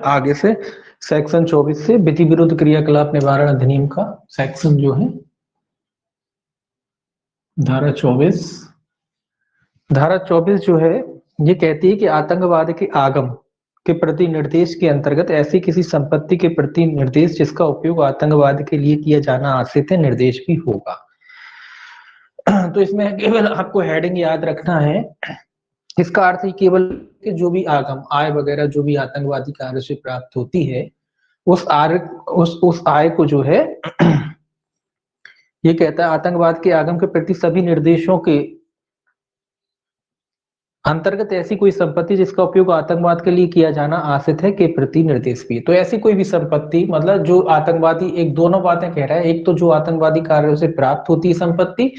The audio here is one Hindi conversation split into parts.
आगे से सेक्शन 24 से विधि विरुद्ध क्रियाकलाप निवारण अधिनियम का सेक्शन जो है धारा 24 जो है ये कहती है कि आतंकवाद के आगम के प्रति निर्देश के अंतर्गत ऐसी किसी संपत्ति के प्रति निर्देश जिसका उपयोग आतंकवाद के लिए किया जाना आश्रित है निर्देश भी होगा। तो इसमें केवल आपको हेडिंग याद रखना है, इसका अर्थ ही केवल कि जो भी आगम आय वगैरह जो भी आतंकवादी कार्य से प्राप्त होती है उस आय को जो है ये कहता है आतंकवाद के आगम के प्रति सभी निर्देशों के अंतर्गत ऐसी कोई संपत्ति जिसका उपयोग आतंकवाद के लिए किया जाना आश्रित है के प्रति निर्देश भी। तो ऐसी कोई भी संपत्ति मतलब जो आतंकवादी, एक दोनों बातें कह रहा है, एक तो जो आतंकवादी कार्यों से प्राप्त होती है संपत्ति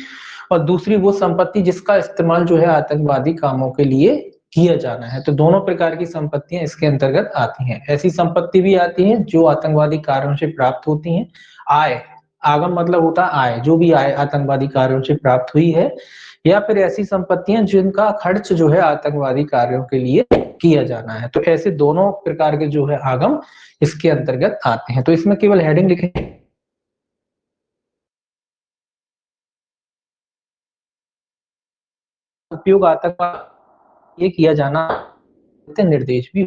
और दूसरी वो संपत्ति जिसका इस्तेमाल जो है आतंकवादी कामों के लिए किया जाना है। तो दोनों प्रकार की संपत्तियां इसके अंतर्गत आती हैं। ऐसी संपत्ति भी आती है जो आतंकवादी कार्यों से प्राप्त होती हैं। आय, आगम मतलब होता है आय, जो भी आय आतंकवादी कार्यों से प्राप्त हुई है, या फिर ऐसी संपत्तियां जिनका खर्च जो है आतंकवादी कार्यों के लिए किया जाना है। तो ऐसे दोनों प्रकार के जो है आगम इसके अंतर्गत आते हैं। तो इसमें केवल हेडिंग लिखे उपयोग आतंकवाद ये किया जाना निर्देश भी,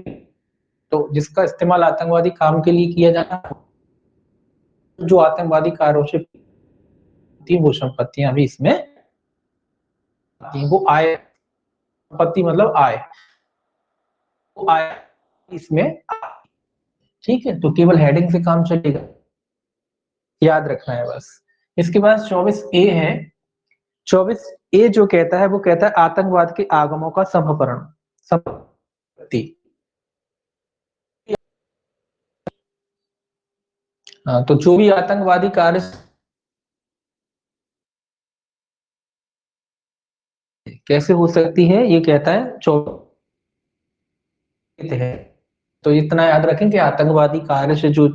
तो जिसका इस्तेमाल आतंकवादी काम के लिए किया जाना, जो आतंकवादी कार्यों से वो संपत्तियां भी इसमें आती हैं। वो आय, संपत्ति मतलब आय, वो आय इसमें, ठीक है। तो केवल हेडिंग से काम चलेगा, याद रखना है बस। इसके बाद 24A है। 24A जो कहता है वो कहता है आतंकवाद के आगमों का समापरण संपत्ति। तो जो भी आतंकवादी कार्य कैसे हो सकती है ये कहता है 24 है। तो इतना याद रखें कि आतंकवादी कार्य से जो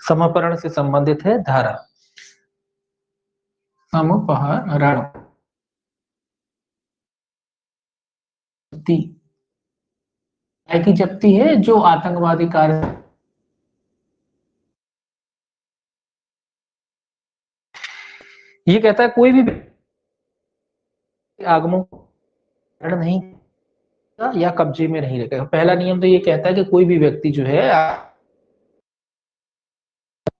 समापरण से संबंधित है धारा समापहरण की जब्ती है जो आतंकवादी कार्य, ये कहता है कोई भी आगमों नहीं या कब्जे में नहीं रखेगा। पहला नियम तो ये कहता है कि कोई भी व्यक्ति जो है,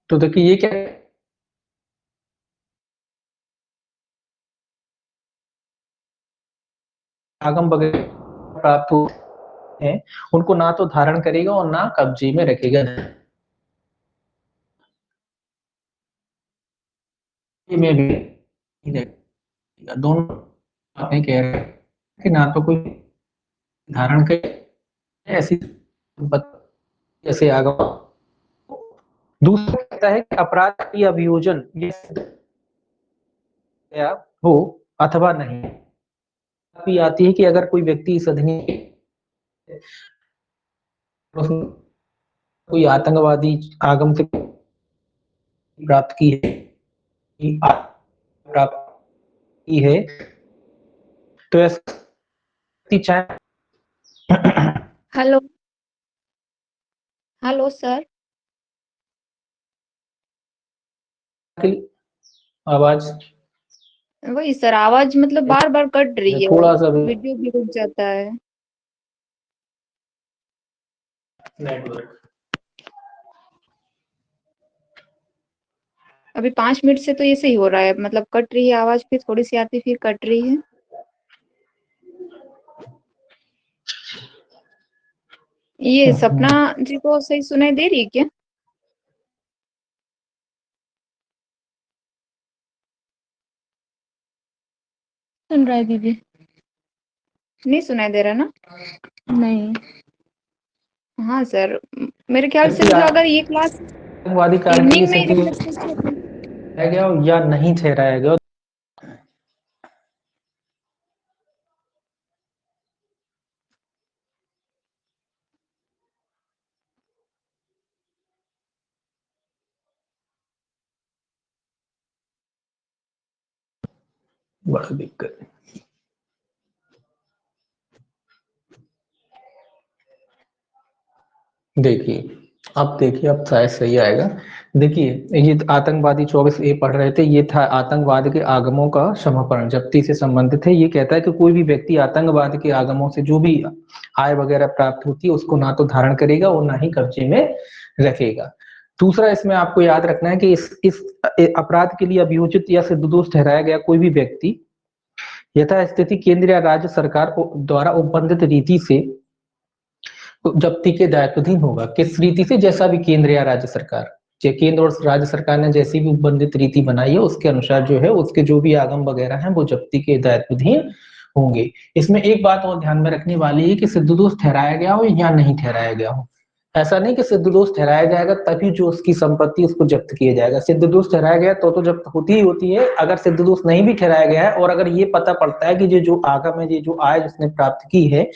तो देखिए ये क्या आगम वगैरह प्राप्त हो हैं उनको ना तो धारण करेगा और ना कब्जे में रखेगा। में भी रखेगा। दोनों बातें कह रहे हैं कि ना तो कोई धारण करे ऐसी संपत्ति जैसे आगम। दूसरा कहता है कि अपराध की अभियोजन या हो अथवा नहीं भी आती है कि अगर कोई व्यक्ति इस अधिनियम कोई आतंकवादी आगम से प्राप्त की है, प्राप्त की है, तो ऐसा चाहे हेलो हेलो सर, आवाज वही सर आवाज मतलब बार बार कट रही है, थोड़ा सा वीडियो भी रुक जाता है। नेटवर्क अभी 5 मिनट से तो ऐसे ही हो रहा है, मतलब कट रही है आवाज, फिर थोड़ी सी आती फिर कट रही है। ये सपना जी को सही सुनाई दे रही है क्या? सुन रहा है दीदी? नहीं सुनाई दे रहा ना? नहीं। हाँ सर, मेरे ख्याल से मतलब अगर ये क्लास आतंकवादी कार्य के लिए इवनिंग में सक्रिय जब गया या नहीं ठहराया गया, बड़ा दिक्कत। देखिए अब शायद सही आएगा। देखिए ये आतंकवादी 24A पढ़ रहे थे, ये था आतंकवाद के आगमों का समापन, जब्ती से संबंधित है। ये कहता है कि कोई भी व्यक्ति आतंकवाद के आगमों से जो भी आय वगैरह प्राप्त होती है उसको ना तो धारण करेगा और ना ही कब्जे में रखेगा। दूसरा इसमें आपको याद रखना है कि इस अपराध के लिए अभियोजित या सिद्ध दोष ठहराया गया कोई भी व्यक्ति यथास्थिति केंद्र या राज्य सरकार द्वारा उपबंधित रीति से जब्ती के दायित्वाधीन होगा। किस रीति से? जैसा भी केंद्र या राज्य सरकार, केंद्र और राज्य सरकार ने जैसी भी उपबंधित रीति बनाई है उसके अनुसार जो है उसके जो भी आगम वगैरह हैं वो जब्ती के दायित्वाधीन होंगे। इसमें एक बात और ध्यान में रखने वाली है कि सिद्ध दोष ठहराया गया हो या नहीं ठहराया गया हो। ऐसा नहीं कि सिद्ध दोष ठहराया जाएगा तभी जो उसकी संपत्ति उसको जब्त किया जाएगा। सिद्ध दोष ठहराया गया तो जब्त होती ही होती है। अगर सिद्ध दोष नहीं भी ठहराया गया है और अगर ये पता पड़ता है कि ये जो आगम है, ये जो आय जिसने प्राप्त की है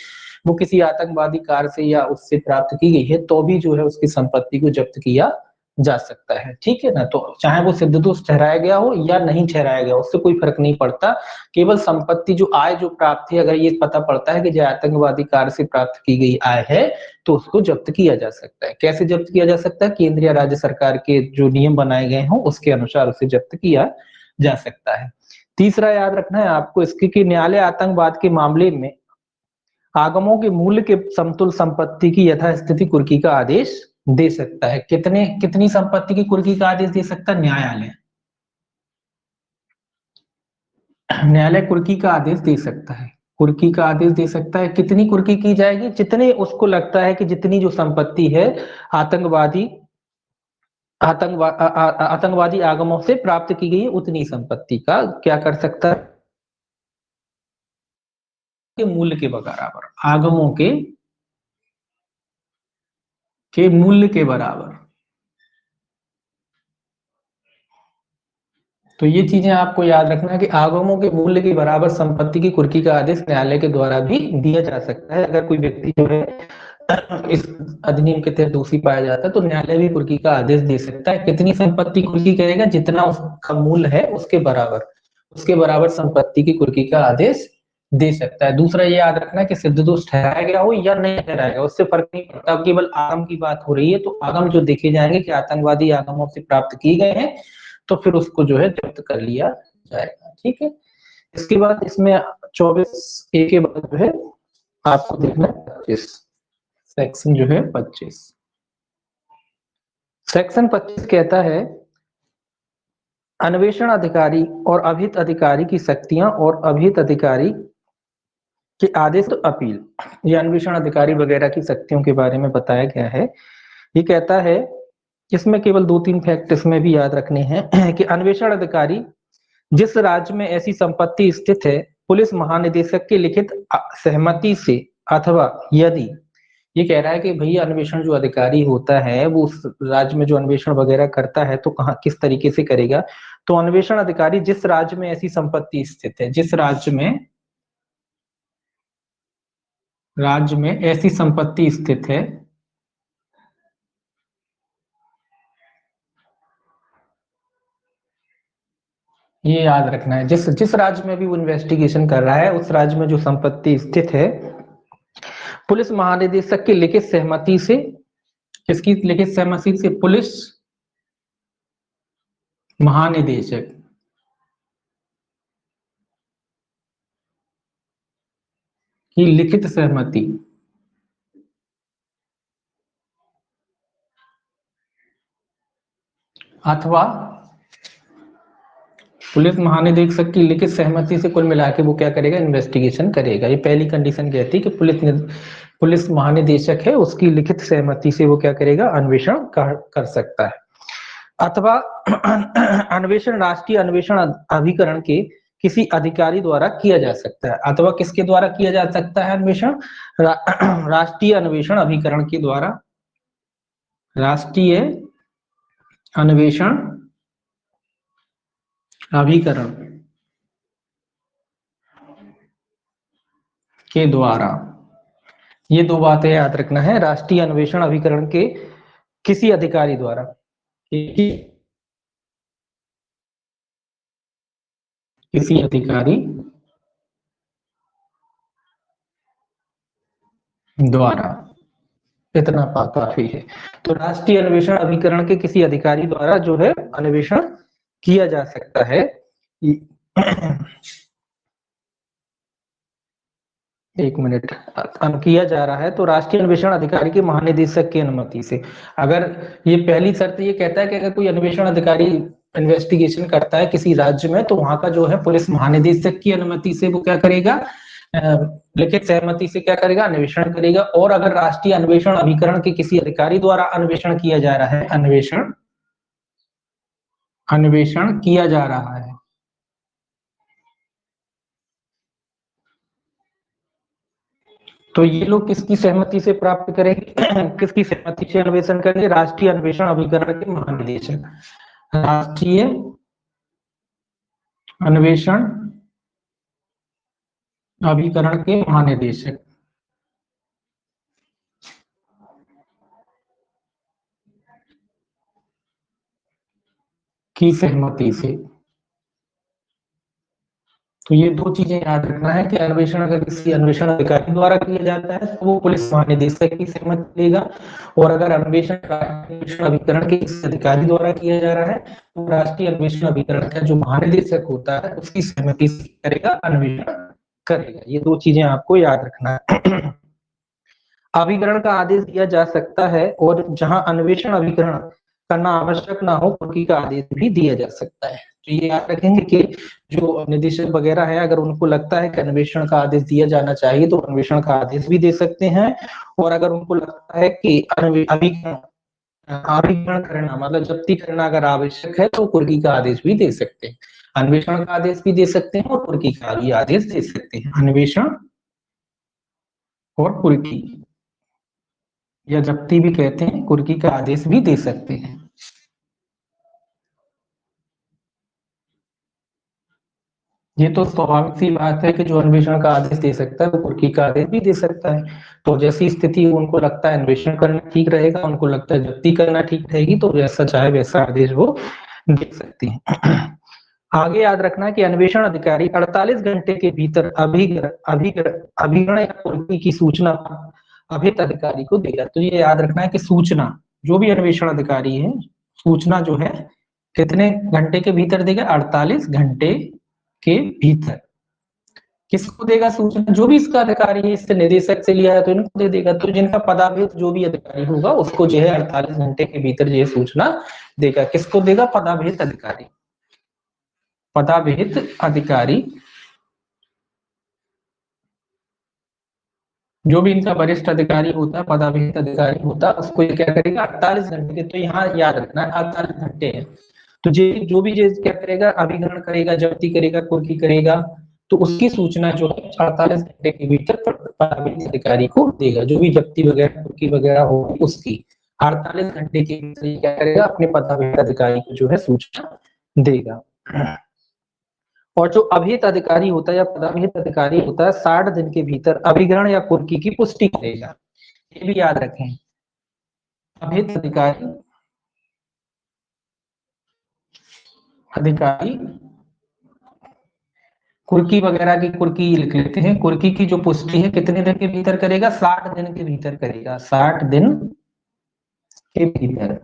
वो किसी आतंकवादी कार्य से या उससे प्राप्त की गई है, तो भी जो है उसकी संपत्ति को जब्त किया जा सकता है। ठीक है ना? तो चाहे वो सिद्ध दोष ठहराया गया हो या नहीं ठहराया गया, उससे कोई फर्क नहीं पड़ता। केवल संपत्ति जो आय जो प्राप्त है, अगर ये पता पड़ता है कि जो आतंकवादी कार्य से प्राप्त की गई आय है तो उसको जब्त किया जा सकता है। कैसे जब्त किया जा सकता है? केंद्र या राज्य सरकार के जो नियम बनाए गए हों उसके अनुसार उसे जब्त किया जा सकता है। तीसरा याद रखना है आपको इसकी कि न्यायालय आतंकवाद के मामले में आगमों के मूल्य के समतुल संपत्ति की यथास्थिति कुर्की का आदेश दे सकता है। कितनी संपत्ति की कुर्की का आदेश दे सकता है? न्यायालय कुर्की का आदेश दे सकता है। कुर्की का आदेश दे सकता है। कितनी कुर्की की जाएगी? जितने उसको लगता है कि जितनी जो संपत्ति है आतंकवादी आतंकवादी आगमों से प्राप्त की गई है उतनी संपत्ति का क्या कर सकता है? के मूल्य के बराबर, आगमों के मूल्य के बराबर। तो ये चीजें आपको याद रखना है कि आगमों के मूल्य के बराबर संपत्ति की कुर्की का आदेश न्यायालय के द्वारा भी दिया जा सकता है। अगर कोई व्यक्ति जो है इस अधिनियम के तहत दोषी पाया जाता है तो न्यायालय भी कुर्की का आदेश दे सकता है। कितनी संपत्ति कुर्की करेगा? जितना उसका मूल्य है उसके बराबर संपत्ति की कुर्की का आदेश दे सकता है। दूसरा ये याद रखना है कि सिद्ध दोष ठहराया गया हो या नहीं ठहराया गया उससे फर्क नहीं पड़ता। अब केवल आगम की बात हो रही है तो आगम जो देखे जाएंगे कि आतंकवादी आगमों से प्राप्त की गए हैं तो फिर उसको जो है जब्त कर लिया जाएगा। ठीक है। इसके बाद इसमें 24A के बाद जो है आपको देखना है 25 सेक्शन जो है 25 सेक्शन 25 कहता है अन्वेषण अधिकारी और अभिहित अधिकारी की शक्तियां और अभिहित अधिकारी के आदेश तो अपील। ये अन्वेषण अधिकारी वगैरह की शक्तियों के बारे में बताया गया है। ये कहता है इसमें केवल 2-3 फैक्ट इसमें भी याद रखने हैं कि अन्वेषण अधिकारी जिस राज्य में ऐसी संपत्ति स्थित है पुलिस महानिदेशक की लिखित सहमति से अथवा यदि ये कह रहा है कि भैया अन्वेषण जो अधिकारी होता है वो उस राज्य में जो अन्वेषण वगैरह करता है तो कहाँ किस तरीके से करेगा? तो अन्वेषण अधिकारी जिस राज्य में ऐसी संपत्ति स्थित है, जिस राज्य में ऐसी संपत्ति स्थित है ये याद रखना है। जिस जिस राज्य में भी वो इन्वेस्टिगेशन कर रहा है उस राज्य में जो संपत्ति स्थित है पुलिस महानिदेशक की लिखित सहमति से, किसकी लिखित सहमति से? पुलिस महानिदेशक की लिखित सहमति अथवा पुलिस महानिदेशक की लिखित सहमति से कुल मिला के वो क्या करेगा? इन्वेस्टिगेशन करेगा। ये पहली कंडीशन कहती है कि पुलिस महानिदेशक है उसकी लिखित सहमति से वो क्या करेगा? अन्वेषण कर सकता है। अथवा अन्वेषण राष्ट्रीय अन्वेषण अभिकरण के किसी अधिकारी द्वारा किया जा सकता है। अथवा किसके द्वारा किया जा सकता है अन्वेषण? राष्ट्रीय अन्वेषण अभिकरण के द्वारा, राष्ट्रीय अन्वेषण अभिकरण के द्वारा। ये दो बातें याद रखना है। राष्ट्रीय अन्वेषण अभिकरण के किसी अधिकारी द्वारा, किसी अधिकारी द्वारा इतना काफी है। तो राष्ट्रीय अन्वेषण अभिकरण के किसी अधिकारी द्वारा जो है अन्वेषण किया जा सकता है। एक मिनट, किया जा रहा है तो राष्ट्रीय अन्वेषण अधिकारी के महानिदेशक की अनुमति से। अगर ये पहली शर्त ये कहता है कि अगर कोई अन्वेषण अधिकारी इन्वेस्टिगेशन करता है किसी राज्य में तो वहां का जो है पुलिस महानिदेशक की अनुमति से वो क्या करेगा, लिखित सहमति से क्या करेगा, अन्वेषण करेगा। और अगर राष्ट्रीय अन्वेषण अभिकरण के किसी अधिकारी द्वारा अन्वेषण किया जा रहा है, अन्वेषण किया जा रहा है, तो ये लोग किसकी सहमति से प्राप्त करेंगे किसकी सहमति से अन्वेषण करेंगे, राष्ट्रीय अन्वेषण अभिकरण के महानिदेशक, राष्ट्रीय अन्वेषण अभिकरण के महानिदेशक की सहमति से। तो ये दो चीजें याद रखना है कि अन्वेषण अगर किसी अन्वेषण अधिकारी द्वारा किया जाता है तो वो पुलिस महानिदेशक की सहमति लेगा, और अगर अन्वेषण अभिकरण के किसी अधिकारी द्वारा किया जा रहा है तो राष्ट्रीय अन्वेषण अभिकरण का जो महानिदेशक होता है उसकी सहमति से करेगा, अन्वेषण करेगा। ये दो चीजें आपको याद रखना है। अभिकरण का आदेश दिया जा सकता है और जहां अन्वेषण अभिकरण करना आवश्यक ना हो कुर्की का आदेश भी दिया जा सकता है। तो ये याद रखेंगे कि जो निदेशक वगैरह है अगर उनको लगता है कि अन्वेषण का आदेश दिया जाना चाहिए तो अन्वेषण का आदेश भी दे सकते हैं, और अगर उनको लगता है कि अभिकरण करना मतलब जब्ती करना अगर आवश्यक है तो कुर्की का आदेश भी दे सकते हैं। अन्वेषण का आदेश भी दे सकते हैं और कुर्की का भी आदेश दे सकते हैं। अन्वेषण और कुर्की या जब्ती भी कहते हैं, कुर्की का आदेश भी दे सकते हैं। ये तो स्वाभाविक सी बात है कि जो अन्वेषण का आदेश दे सकता है वो कुर्की का आदेश भी दे सकता है। तो जैसी स्थिति उनको लगता है अन्वेषण करना ठीक रहेगा, उनको लगता है जब्ती करना ठीक रहेगी, तो जैसा चाहे वैसा आदेश वो दे सकती है। आगे याद रखना है कि अन्वेषण अधिकारी 48 घंटे के भीतर अभिकरण या कुर्की की सूचना अभित अधिकारी को देगा। तो ये याद रखना है कि सूचना जो भी अन्वेषण अधिकारी है सूचना जो है कितने घंटे के भीतर देगा, 48 घंटे के भीतर। किसको देगा सूचना, जो भी इसका अधिकारी है, इससे निदेशक से लिया है तो इनको दे देगा। तो जिनका पदाभित जो भी अधिकारी होगा उसको जो है 48 घंटे के भीतर ये सूचना देगा। किसको देगा, पदाभित अधिकारी, पदाभित अधिकारी जो भी इनका वरिष्ठ अधिकारी होता है, पदाभित अधिकारी होता है, उसको ये क्या करेगा 48 घंटे के। तो यहाँ याद रखना है 48 घंटे है। तो जो भी क्या करेगा, अभिकरण करेगा, जब्ती करेगा, कुर्की करेगा, तो उसकी सूचना जो है 48 घंटे के भीतर पदाभित अधिकारी को देगा। जो भी जब्ती वगैरह कुर्की वगैरह होगी उसकी 48 घंटे के भीतर क्या करेगा, अपने पदाभित अधिकारी को जो है सूचना देगा। और जो अभिहित अधिकारी होता है या पदाभिहित अधिकारी होता है 60 दिन के भीतर अभिकरण या कुर्की की पुष्टि करेगा। ये भी याद रखें, अभिहित अधिकारी कुर्की वगैरह की, कुर्की लिख लेते हैं, कुर्की की जो पुष्टि है कितने दिन के भीतर करेगा, 60 दिन के भीतर करेगा, 60 दिन के भीतर।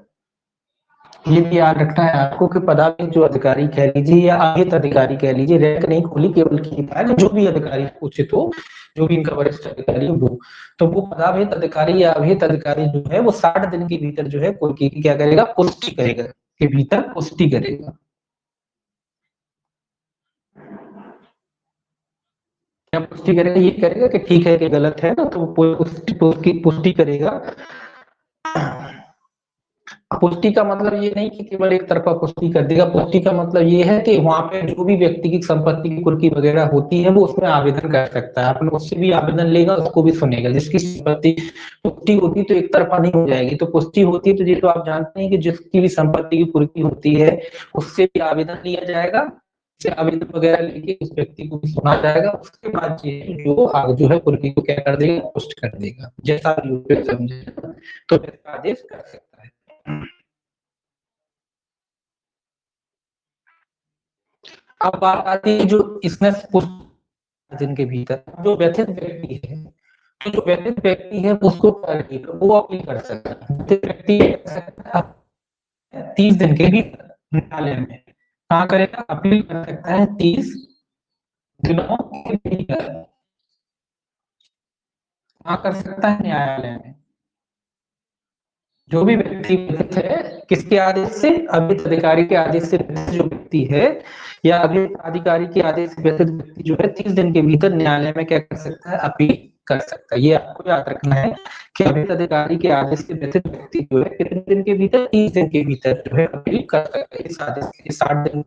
ये भी याद रखना है आपको कि पदाभिहित जो अधिकारी कह लीजिए या अभिहित अधिकारी कह लीजिए, रैंक नहीं खोली, केवल की है, जो भी अधिकारी उचित हो, जो भी इनका वरिष्ठ अधिकारी हो वो, तो वो पदाभिहित अधिकारी या अभिहित अधिकारी जो है वो 60 दिन के भीतर जो है कुर्की की क्या करेगा, पुष्टि करेगा, के भीतर पुष्टि करेगा। क्या पुष्टि करेगा, ये करेगा कि ठीक है कि गलत है ना, तो पुष्टि करेगा। पुष्टि का मतलब ये नहीं कि केवल एक तरफा पुष्टि कर देगा। पुष्टि का मतलब ये है कि वहां पे जो भी व्यक्ति की संपत्ति की कुर्की वगैरह होती है वो उसमें आवेदन कर सकता है, अपने उससे भी आवेदन लेगा, उसको भी सुनेगा। जिसकी संपत्ति पुष्टि होती तो एक तरफा नहीं हो जाएगी, तो पुष्टि होती है तो ये तो आप जानते हैं कि जिसकी भी संपत्ति की कुर्की होती है उससे भी आवेदन लिया जाएगा, से आवेदन वगैरह लेके उस व्यक्ति को भी सुना जाएगा। उसके बाद ये जो है कुर्की को क्या कर देगा, पोस्ट कर देगा, जैसा भी समझे तो आदेश कर सकता है। अब बात आती है जो इसमें दिन के भीतर जो व्यथित व्यक्ति है जो व्यतीत व्यक्ति है उसको वो अपील कर सकता है। व्यतीत व्यक्ति कर सकता है 30 दिन के भीतर न्यायालय में। कहाँ करेगा? अपील कर सकता है 30 दिनों के भीतर। कहाँ कर सकता है? न्यायालय में। जो भी व्यक्ति व्यतीत है, किसके आदेश से? अभियुक्त अधिकारी के आदेश से व्यतीत जो व्यक्ति है या अभियुक्त अधिकारी के आदेश से व्यतीत व्यक्ति जो है 30 दिन के भीतर न्यायालय में क्या कर सकता है? अपील कर सकता है। ये आपको याद रखना है कि अभियुक्त अधिकारी के आदेश से व्यतीत व्यक्ति जो है कितने दिन के भीतर? 30 दिन के भीतर जो है अपील कर सकता है। इस आदेश की 60 दिन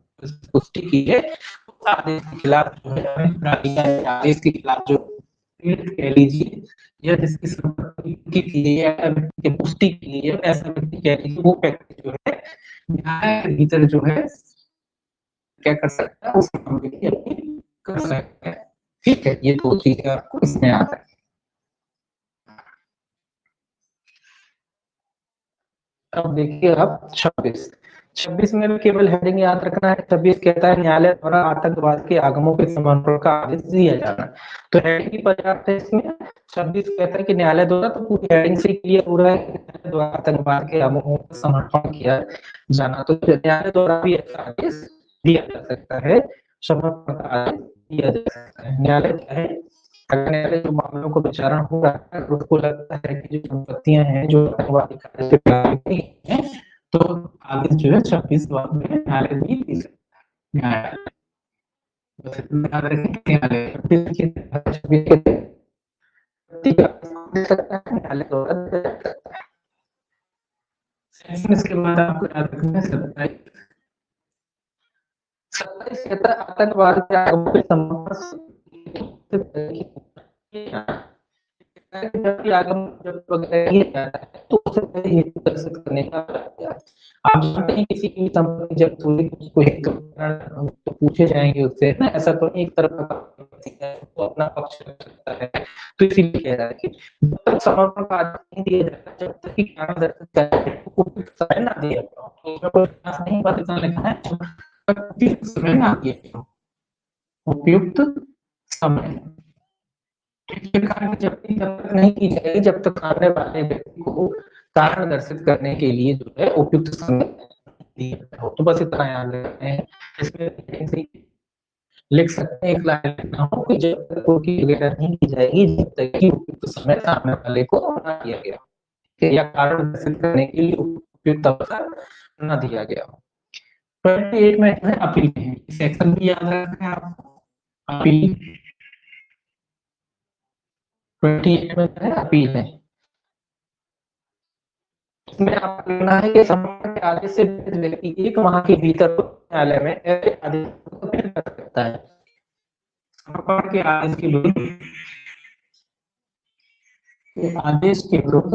पुष्टि की है, उस आदेश के खिलाफ जो है आदेश के खिलाफ जो कह लीजिए या जिसकी संपत्ति की है या व्यक्ति की पुष्टि की है, ऐसा व्यक्ति कह लीजिए, वो व्यक्ति जो है न्याय के भीतर जो है क्या कर सकता है? उस मामले की अपील कर सकता है। ठीक है, ये दो चीजें आपको इसमें आता है। अब देखिए आप 26 में भी केवल हेडिंग याद रखना है। 26 कहता है न्यायालय द्वारा आतंकवाद के आगमों के समर्पण का आदेश दिया जाना। तो हेडिंग की पर्याप्त है इसमें। 26 कहता है कि न्यायालय द्वारा, तो पूरी हेडिंग से क्लियर हो रहा है कि न्यायालय द्वारा आतंकवाद के आगमों का समर्पण किया जाना। तो न्यायालय द्वारा भी ऐसा आदेश दिया जा सकता है, समर्पण का आदेश दिया जा सकता है। न्यायालय चाहे अगर न्यायालय जो मामलों को विचारण हो रहा है, उसको लगता है कि जो संपत्तियां हैं जो आतंकवादी कार्य से प्रभावित हैं, तो आदेश जो है 26 में न्यायालय भी दे सकता है। न्यायालय दे सकता है, न्यायालय द्वारा दे सकता है। इसके बाद आपको याद रखना है 27 कहता है आतंकवाद के आगमन के संबंध जब तो उसे हेतु दर्शित करने का आप जानते हैं किसी की संपत्ति जब्त हुई उसको हेतु तो पूछे जाएंगे उससे ना, ऐसा तो एक तरफ का तो अपना पक्ष रख सकता है। तो इसीलिए कह रहा है कि जब तक समर्पण का आदेश नहीं दिया जाता, जब तक कि कारण दर्शित करने को उपयुक्त समय ना दिया जाए, तो उसमें कोई खास नहीं बात इतना लिखा है, उपयुक्त समय ना दिया जाए, उपयुक्त समय जब तक नहीं की जाएगी, जब तक सामने वाले व्यक्ति को कारण दर्शित करने के लिए जो है उपयुक्त समय दिया हो। तो बस इतना याद रखते हैं। इसमें लिख सकते हैं, एक लाइन लिखना हो कि जब तक कोई वगैरह नहीं की जाएगी जब तक कि उपयुक्त समय सामने वाले को ना दिया गया या कारण दर्शित करने के लिए उपयुक्त अवसर न दिया गया हो। 28 में है अपील है, सेक्शन भी याद रखना है आपको। अपील 28 में है अपील है। इसमें आपको लिखना है कि समर्पण के आदेश से व्यक्ति 1 माह के भीतर न्यायालय में ऐसे आदेश को अपील कर सकता है। समर्पण के आदेश के विरुद्ध आदेश के विरुद्ध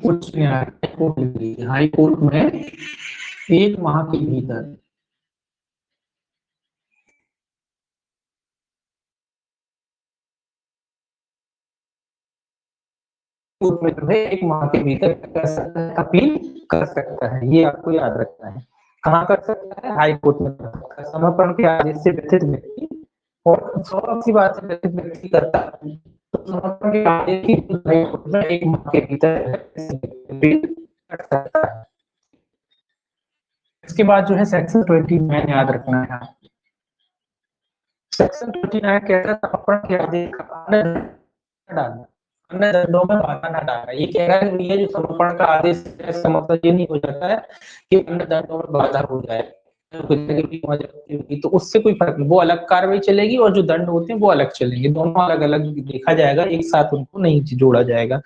उच्च न्यायालय हाई कोर्ट में 1 माह के भीतर में जो है 1 माह के भीतर कर सकता है, अपील कर सकता है। ये आपको याद रखना है। कहाँ कर सकता है? हाई कोर्ट में कर सकता है। समर्पण के आदेश से व्यथित व्यक्ति और स्वाभाविक सी बात है व्यथित व्यक्ति करता है, तो समर्पण के आदेश की हाई कोर्ट में 1 माह के भीतर अपील कर सकता है। इसके बाद जो है सेक्शन 29 याद रखना है। सेक्शन 29 कहता है समर्पण के आदेश का डालना, अन्य दंडों में बाधा न डालना। ये कह रहा है ये जो समर्पण का आदेश है, इसका मतलब ये नहीं हो जाता है कि अन्य दंडों में बाधा हो जाए, तो उससे कोई फर्क नहीं, वो अलग कार्रवाई चलेगी और जो दंड होते हैं वो अलग चलेंगे, दोनों अलग अलग देखा जाएगा, एक साथ उनको नहीं जोड़ा जाएगा।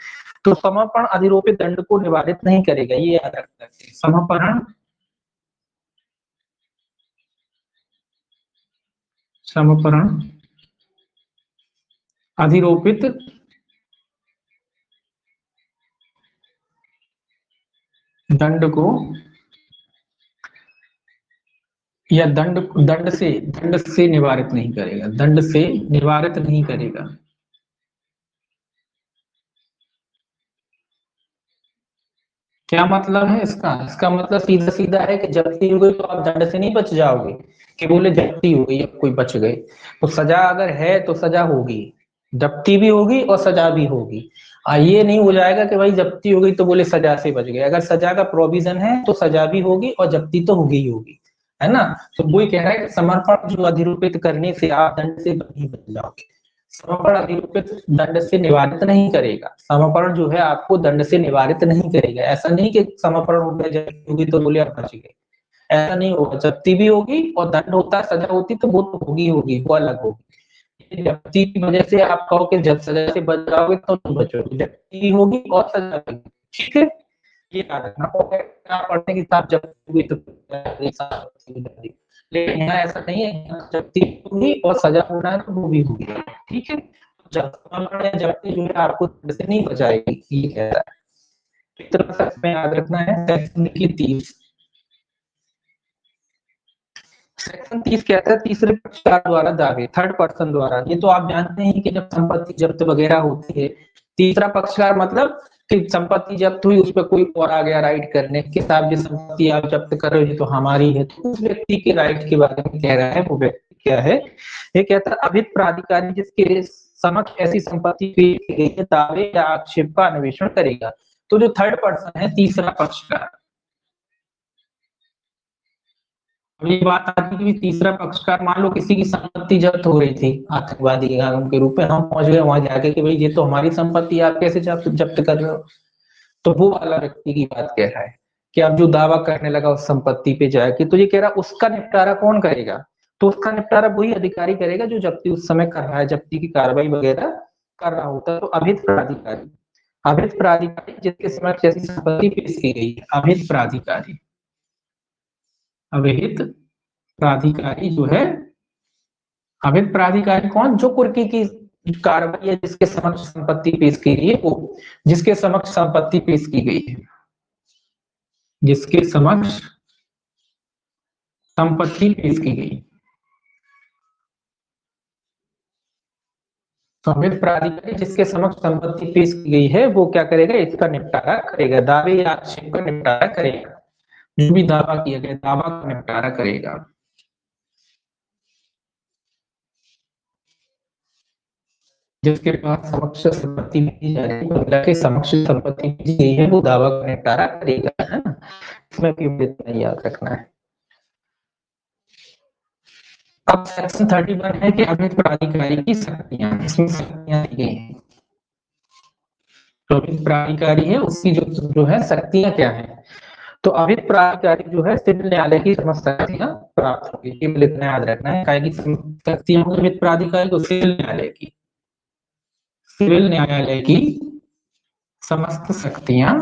तो समर्पण अधिरोपित दंड को निवारित नहीं करेगा, ये याद रखना है। समर्पण अधिरोपित दंड को या दंड से निवारित नहीं करेगा, दंड से निवारित नहीं करेगा। क्या मतलब है इसका? इसका मतलब सीधा सीधा है कि जब्ती हो गई तो आप दंड से नहीं बच जाओगे, कि बोले जब्ती हो गई, अब कोई बच गए, तो सजा अगर है तो सजा होगी, जब्ती भी होगी और सजा भी होगी। ये नहीं हो जाएगा कि भाई जब्ती हो गई तो बोले सजा से बच गए, अगर सजा का प्रोविजन है तो सजा भी होगी और जब्ती तो होगी ही होगी, है ना। तो वही कह रहा है कि समर्पण जो अधिरूपित करने से आप दंड से नहीं बच जाओगे। समर्पण अधिरूपित दंड से निवारित नहीं करेगा, समर्पण जो है आपको दंड से निवारित नहीं करेगा। ऐसा नहीं कि समर्पण हो गया जब्ती होगी तो बोले आप बच गए, ऐसा नहीं होगा। जब्ती भी होगी और दंड होता, सजा होती तो वो तो होगी होगी, वो अलग होगी। जब्ती की वजह से आप कहो कि जब सजा से बच जाओगे तो नहीं बचोगे, जब्ती होगी और सजा भी होगी, ठीक है। ये याद रखना। आप पढ़ने की किताब जब्ती हुई तो लेकिन यहाँ ऐसा नहीं है, यहाँ जब्ती होगी और सजा होना है तो वो भी होगी, ठीक है। जब जब्ती जो है आपको दंड से नहीं बचाएगी, ये कह रहा है। इतना में याद रखना है। सेक्शन की 30, सेक्शन 30 कहता है तीसरे पक्षकार द्वारा दावे, थर्ड पर्सन द्वारा। ये तो आप जानते हैं कि जब संपत्ति जब्त वगैरह होती है, तीसरा पक्षकार मतलब कि संपत्ति जब्त हुई, उस पर कोई और आ गया राइट करने के साथ, जो संपत्ति आप जब्त कर रहे हो ये तो हमारी है, तो उस व्यक्ति के राइट के बारे में कह रहा है। वो व्यक्ति क्या है, ये कहता है अभित प्राधिकारी जिसके समक्ष ऐसी संपत्ति पेश की गई है दावे या आक्षेप का अन्वेषण करेगा। तो जो थर्ड पर्सन है, तीसरा पक्षकार, ये बात आती है कि तीसरा पक्षकार, मान लो किसी की संपत्ति जब्त हो रही थी आतंकवादी के रूप में, हम पहुंच गए वहां जाके कि भाई ये तो हमारी संपत्ति है, आप कैसे जब्त कर रहे हो। तो वो वाला व्यक्ति की बात कह रहा है कि अब जो दावा करने लगा उस संपत्ति पे जाके, तो ये कह रहा उसका निपटारा कौन करेगा। तो उसका निपटारा वही अधिकारी करेगा जो जब्ती उस समय कर रहा है, जब्ती की कार्रवाई वगैरह कर रहा होता है। तो अभित प्राधिकारी, अभित प्राधिकारी जिसके समक्ष ऐसी संपत्ति पेश की गई है, अभित प्राधिकारी। अभिहित प्राधिकारी जो है, अभिहित प्राधिकारी कौन, जो कुर्की की कार्रवाई है, जिसके समक्ष संपत्ति पेश की गई है, वो जिसके समक्ष संपत्ति पेश की गई है, जिसके समक्ष संपत्ति पेश की गई। तो अभिहित प्राधिकारी जिसके समक्ष संपत्ति पेश की गई है, वो क्या करेगा, इसका निपटारा करेगा, दावे या आक्षेप का निपटारा करेगा। जो भी दावा किया गया, दावा का निपटारा करेगा। जिसके पास समक्ष संपत्ति भेजी जा रही है, महिला के समक्ष संपत्ति भेजी गई है, वो दावा का निपटारा करेगा, है ना। इसमें भी इतना याद रखना है। अब सेक्शन 31 है कि अभिहित प्राधिकारी की शक्तियां, इसमें शक्तियां दी गई हैं। तो अभिहित प्राधिकारी है, उसकी जो है शक्तियां क्या है। तो अभिहित प्राधिकारी जो है सिविल न्यायालय की समस्त शक्तियां प्राप्त होगी, केवल इतना याद रखना है। काय की शक्तियां होगी अभिहित प्राधिकारी को, सिविल न्यायालय की, सिविल न्यायालय की समस्त शक्तियां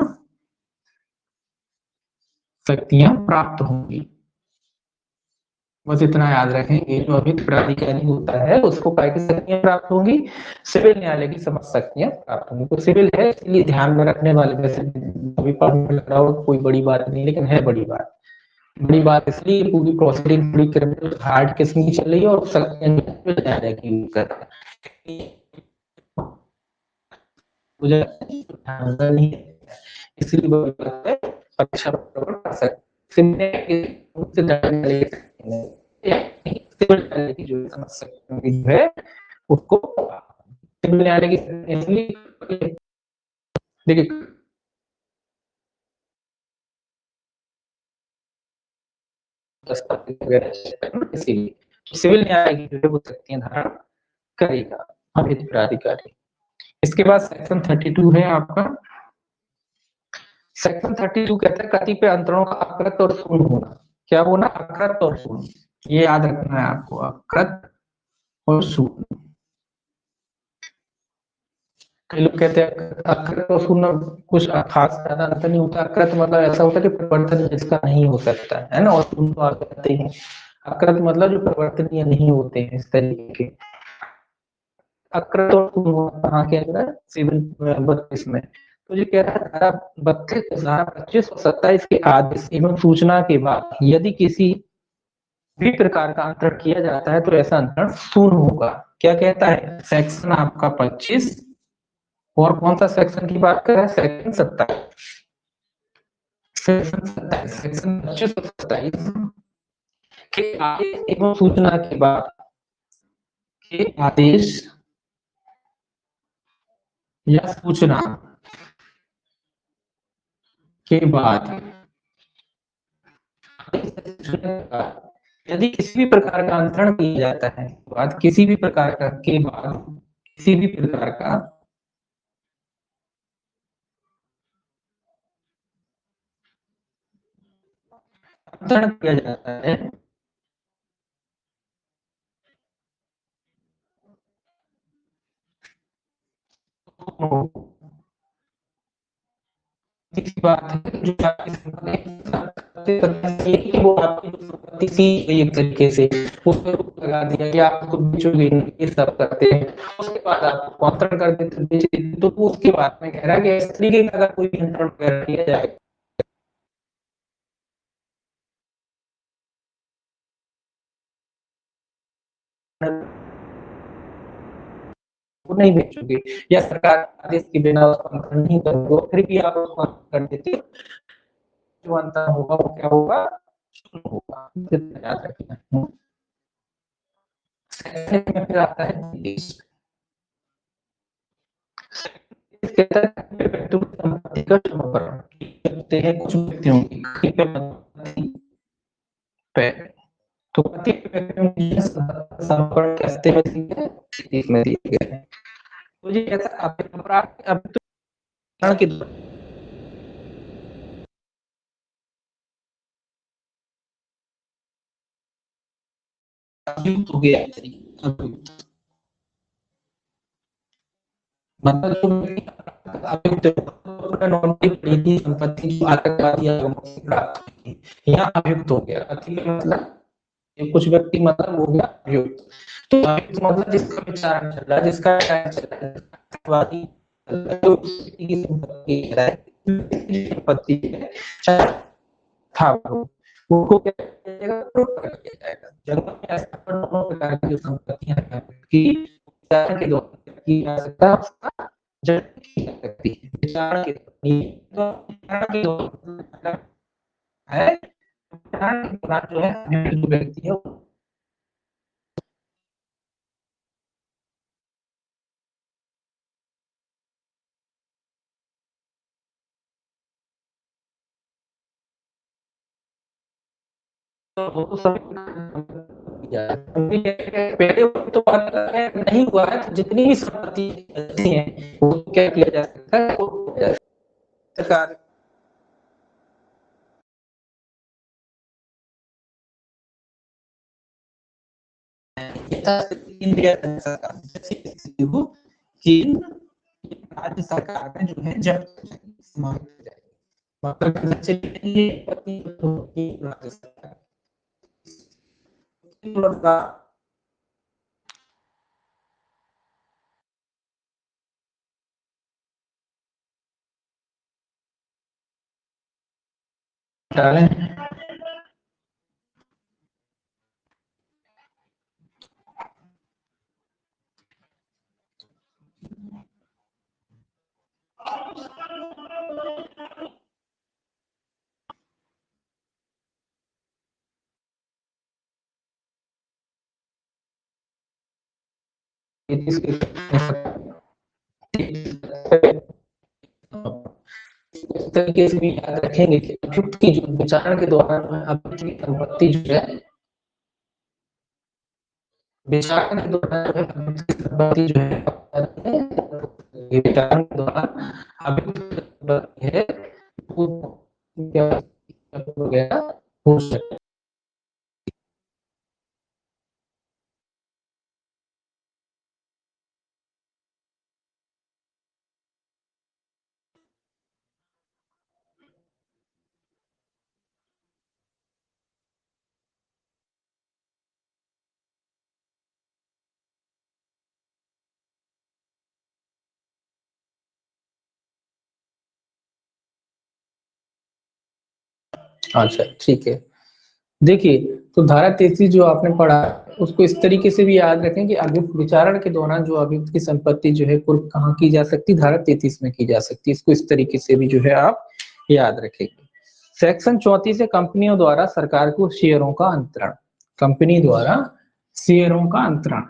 शक्तियां प्राप्त होंगी। बस इतना याद रखेंगे, जो अभिहित प्राधिकारी होता है उसको काय की शक्तियां प्राप्त होंगी, सिविल न्यायालय की समस्त शक्तियां प्राप्त होंगी। तो सिविल है इसलिए ध्यान में रखने वाले, वैसे अभी पढ़ने लग रहा हो कोई बड़ी बात नहीं, लेकिन है बड़ी बात। बड़ी बात इसलिए पूरी प्रोसीडिंग पूरी क्रिमिनल हार्ड केस की चल रही है और शक्तियां न्यायालय की यूज कर रहे हैं, मुझे नहीं है। इसलिए बड़ी बात है, परीक्षा कर सकते की जो समस्या है उसको सिविल न्यायालय की, इसलिए देखिए इसीलिए सिविल न्यायालय की जो है वो शक्तियां धारण करेगा अभिहित प्राधिकारी। इसके बाद सेक्शन 32 है आपका। सेक्शन 32 कहता है कतिपय अंतरणों का अकृत और शून्य होना। क्या होना, अकृत और शून्य, ये याद रखना है आपको, अकृत और शून्य। कई लोग कहते हैं अकृत और शून्य कुछ खास ज्यादा अंतर नहीं होता। अकृत मतलब ऐसा होता है कि परिवर्तन जिसका नहीं हो सकता है ना, और शून्य तो आप कहते हैं। अकृत मतलब जो परिवर्तनीय नहीं होते हैं, इस तरीके के। अकृत और शून्य होना कहाँ के अंदर, सिविल 32 में। तो ये कह रहा है धारा 32, धारा 25 और 27 के आदेश एवं सूचना के बाद यदि किसी भी प्रकार का अंतरण किया जाता है तो ऐसा अंतरण शून्य होगा। क्या कहता है सेक्शन आपका 25, और कौन सा सेक्शन की बात कर रहा है, सेक्शन 27, सेक्शन 27, सेक्शन 25 और 27 के आदेश एवं सूचना के बाद के आदेश या सूचना के बाद यदि किसी भी प्रकार का अंतरण किया जाता है, बाद किसी भी प्रकार का के बाद किसी भी प्रकार का अंतरण किया जाता है तो की बात है जो आपकी संपत्ति है वो आपकी संपत्ति सी एक तरीके से उस पर रोक लगा दिया कि आप उसको बेचोगे नहीं, ये सब करते हैं। उसके बाद आप कॉन्ट्रैक्ट कर देते बेच देते तो उसके बाद में कह रहा है कि इस तरीके का अगर कोई कंट्रोल वगैरह किया जाए वो नहीं बेचोगे या सरकार आदेश के बिना उसका अंतरण नहीं करोगे फिर भी आप उसको कर देते जो अंतर होगा वो क्या होगा होगा याद रखना। फिर आता है देश इसके तहत संपत्ति का समापन करते हैं कुछ व्यक्तियों की पे तो पति व्यक्तियों की समर्पण करते हुए में दिए गए हैं। मुझे ऐसा अपराध अब तो के अभियुक्त हो गया अभियुक्त मतलब जो अभियुक्त नॉर्मली खरीदी संपत्ति जो आतंकवादी से प्राप्त हुई थी यहाँ अभियुक्त हो गया मतलब कुछ व्यक्ति मतलब हो गया अभियुक्त तो अभियुक्त मतलब जिसका विचारण चल रहा है जिसका ट्रायल चल रहा है आतंकवादी जो की संपत्ति है था उनको क्या किया जाएगा प्रूफ कर दिया जाएगा जंगल में ऐसा दोनों प्रकार की जो संपत्तियां हैं कि विचारण के द्वारा की जा सकता है उसका जज की जा सकती है विचारण के द्वारा है विचारण के दौरान जो है जो व्यक्ति है वो तो सभी पहले तो बात नहीं हुआ है तो जितनी भी संपत्ति ऐसी है वो क्या किया जा सकता है सरकार कि राज्य सरकार ने जो है जब समाप्त हो जाएगी मतलब चलिए राज्य सरकार इस तरीके से भी याद रखेंगे कि अभियुक्त की जो विचारण के दौरान अभियुक्त की संपत्ति जो है विचारण के दौरान संपत्ति जो है विचारण के दौरान अभियुक्त है वो क्या हो गया हो सकता अच्छा ठीक है देखिए तो धारा 33 जो आपने पढ़ा उसको इस तरीके से भी याद रखें कि अभियुक्त विचारण के दौरान जो अभियुक्त की संपत्ति जो है कुर्क कहाँ की जा सकती धारा 33 में की जा सकती है इसको इस तरीके से भी जो है आप याद रखेंगे सेक्शन 34 से कंपनियों द्वारा सरकार को शेयरों का अंतरण कंपनी द्वारा शेयरों का अंतरण।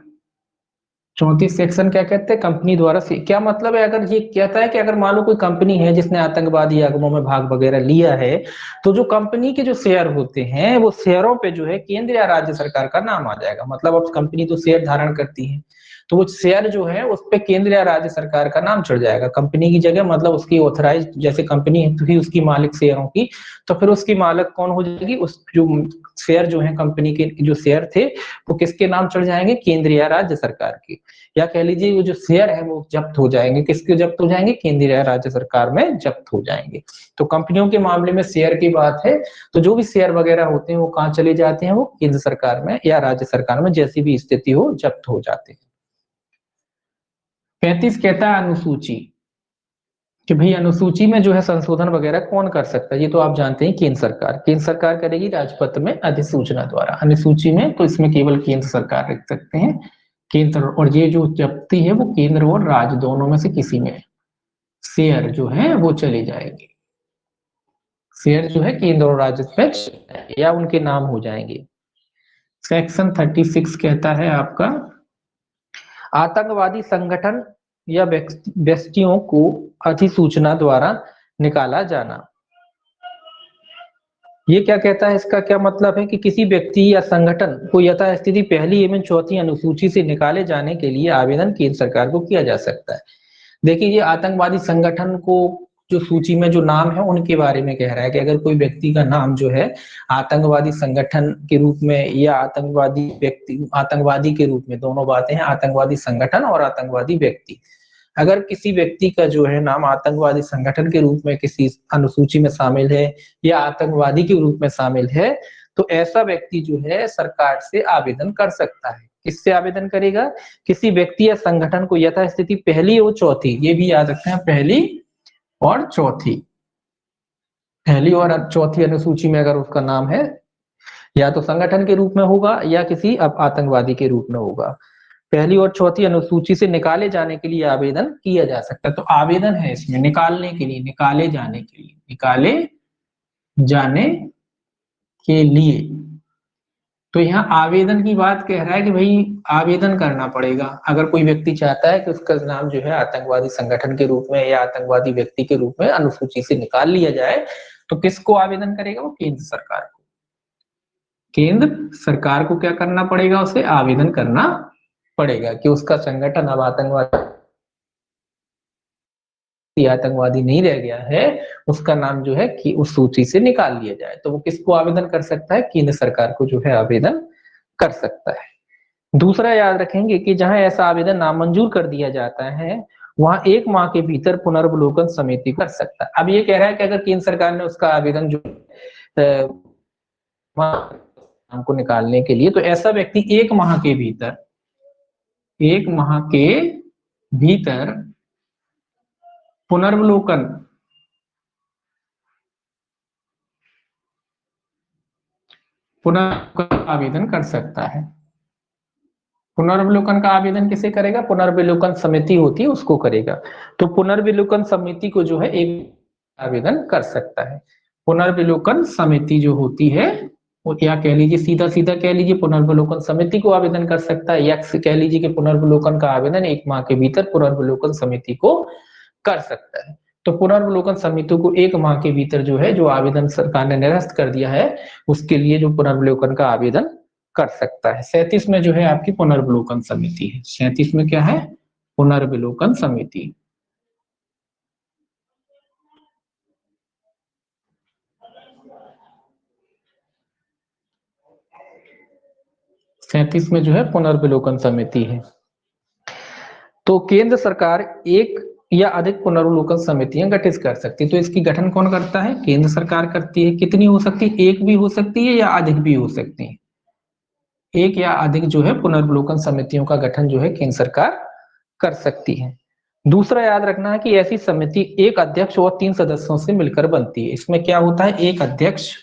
34 सेक्शन क्या कहते हैं, कंपनी द्वारा क्या मतलब है, अगर ये कहता है कि अगर मान लो कोई कंपनी है जिसने आतंकवादी आगमों में भाग वगैरह लिया है, तो जो कंपनी के जो शेयर होते हैं वो शेयरों पे जो है केंद्र या राज्य सरकार का नाम आ जाएगा। मतलब अब कंपनी तो शेयर धारण करती है, तो वो शेयर जो है उस पे केंद्र या राज्य सरकार का नाम चढ़ जाएगा कंपनी की जगह। मतलब उसकी ऑथराइज, जैसे कंपनी है तो ही उसकी मालिक शेयरों की, तो फिर उसकी मालिक कौन हो जाएगी, उस जो शेयर जो है कंपनी के जो शेयर थे वो किसके नाम चढ़ जाएंगे, केंद्र या राज्य सरकार के। या कह लीजिए वो जो शेयर है वो जब्त हो जाएंगे, किसके जब्त हो जाएंगे, केंद्र या राज्य सरकार में जब्त हो जाएंगे। तो कंपनियों के मामले में शेयर की बात है, तो जो भी शेयर वगैरह होते हैं वो कहाँ चले जाते हैं, वो केंद्र सरकार में या राज्य सरकार में जैसी भी स्थिति हो जब्त हो जाते हैं। 35 कहता है अनुसूची, कि भाई अनुसूची में जो है संशोधन वगैरह कौन कर सकता है, ये तो आप जानते हैं केंद्र सरकार। केंद्र सरकार करेगी राजपत्र में अधिसूचना द्वारा। अनुसूची में तो इसमें केवल केंद्र सरकार रख सकते हैं, केंद्र। और ये जो जब्ती है वो केंद्र और राज्य दोनों में से किसी में शेयर जो है वो चले जाएंगे। शेयर जो है केंद्र और राज्य में या उनके नाम हो जाएंगे। सेक्शन 36 कहता है आपका आतंकवादी संगठन या व्यक्तियों को अधिसूचना द्वारा निकाला जाना। ये क्या कहता है, इसका क्या मतलब है कि किसी व्यक्ति या संगठन को यथास्थिति पहली एवं चौथी अनुसूची से निकाले जाने के लिए आवेदन केंद्र सरकार को किया जा सकता है। देखिए ये आतंकवादी संगठन को जो सूची में जो नाम है उनके बारे में कह रहा है कि अगर कोई व्यक्ति का नाम जो है आतंकवादी संगठन के रूप में या आतंकवादी व्यक्ति, आतंकवादी के रूप में, दोनों बातें हैं, आतंकवादी संगठन और आतंकवादी व्यक्ति। अगर किसी व्यक्ति का जो है नाम आतंकवादी संगठन के रूप में किसी अनुसूची में शामिल है या आतंकवादी के रूप में शामिल है, तो ऐसा व्यक्ति जो है सरकार से आवेदन कर सकता है। किससे आवेदन करेगा, किसी व्यक्ति या संगठन को यथास्थिति पहली और चौथी, ये भी याद रखते हैं, पहली और चौथी, पहली और चौथी अनुसूची में अगर उसका नाम है, या तो संगठन के रूप में होगा या किसी आतंकवादी के रूप में होगा, पहली और चौथी अनुसूची से निकाले जाने के लिए आवेदन किया जा सकता है। तो आवेदन है इसमें निकालने के लिए, निकाले जाने के लिए, निकाले जाने के लिए। तो यहाँ आवेदन की बात कह रहा है कि भाई आवेदन करना पड़ेगा। अगर कोई व्यक्ति चाहता है कि उसका नाम जो है आतंकवादी संगठन के रूप में या आतंकवादी व्यक्ति के रूप में अनुसूची से निकाल लिया जाए, तो किसको आवेदन करेगा, वो केंद्र सरकार को। केंद्र सरकार को क्या करना पड़ेगा, उसे आवेदन करना पड़ेगा कि उसका संगठन अब आतंकवादी नहीं रह गया है, उसका नाम जो है कि उस सूची से निकाल लिया जाए। तो वो किसको आवेदन कर सकता है, केंद्र सरकार को जो है आवेदन कर सकता है। दूसरा याद रखेंगे कि जहां ऐसा आवेदन नामंजूर कर दिया जाता है वहां 1 माह के भीतर पुनर्वलोकन समिति कर सकता है। अब ये कह रहा है कि अगर केंद्र सरकार ने उसका आवेदन जो नाम को निकालने के लिए, तो ऐसा व्यक्ति 1 माह के भीतर, 1 माह के भीतर पुनर्वलोकन आवेदन कर सकता है। पुनर्विलोकन का आवेदन किसे करेगा, पुनर्विलोकन समिति होती है उसको करेगा। तो पुनर्विलोकन समिति को जो है एक आवेदन कर सकता है। पुनर्विलोकन समिति जो होती है वो, या कह लीजिए सीधा सीधा कह लीजिए पुनर्विलोकन समिति को आवेदन कर सकता है, या कह लीजिए कि पुनर्विलोकन का आवेदन 1 माह के भीतर पुनर्विलोकन समिति को कर सकता है। तो पुनर्विलोकन समिति को 1 माह के भीतर जो है, जो आवेदन सरकार ने निरस्त कर दिया है उसके लिए जो पुनर्विलोकन का आवेदन कर सकता है। 37 में जो है आपकी पुनर्विलोकन समिति है। 37 में क्या है, पुनर्विलोकन समिति। सैंतीस में जो है पुनर्विलोकन समिति है। तो केंद्र सरकार एक या अधिक पुनर्विलोकन समितियां गठित कर सकती है। तो इसकी गठन कौन करता है, केंद्र सरकार करती है। कितनी हो सकती है, एक भी हो सकती है या अधिक भी हो सकती है। एक या अधिक जो है पुनर्विलोकन समितियों का गठन जो है केंद्र सरकार कर सकती है। दूसरा याद रखना है कि ऐसी समिति एक अध्यक्ष और 3 सदस्यों से मिलकर बनती है। इसमें क्या होता है, एक अध्यक्ष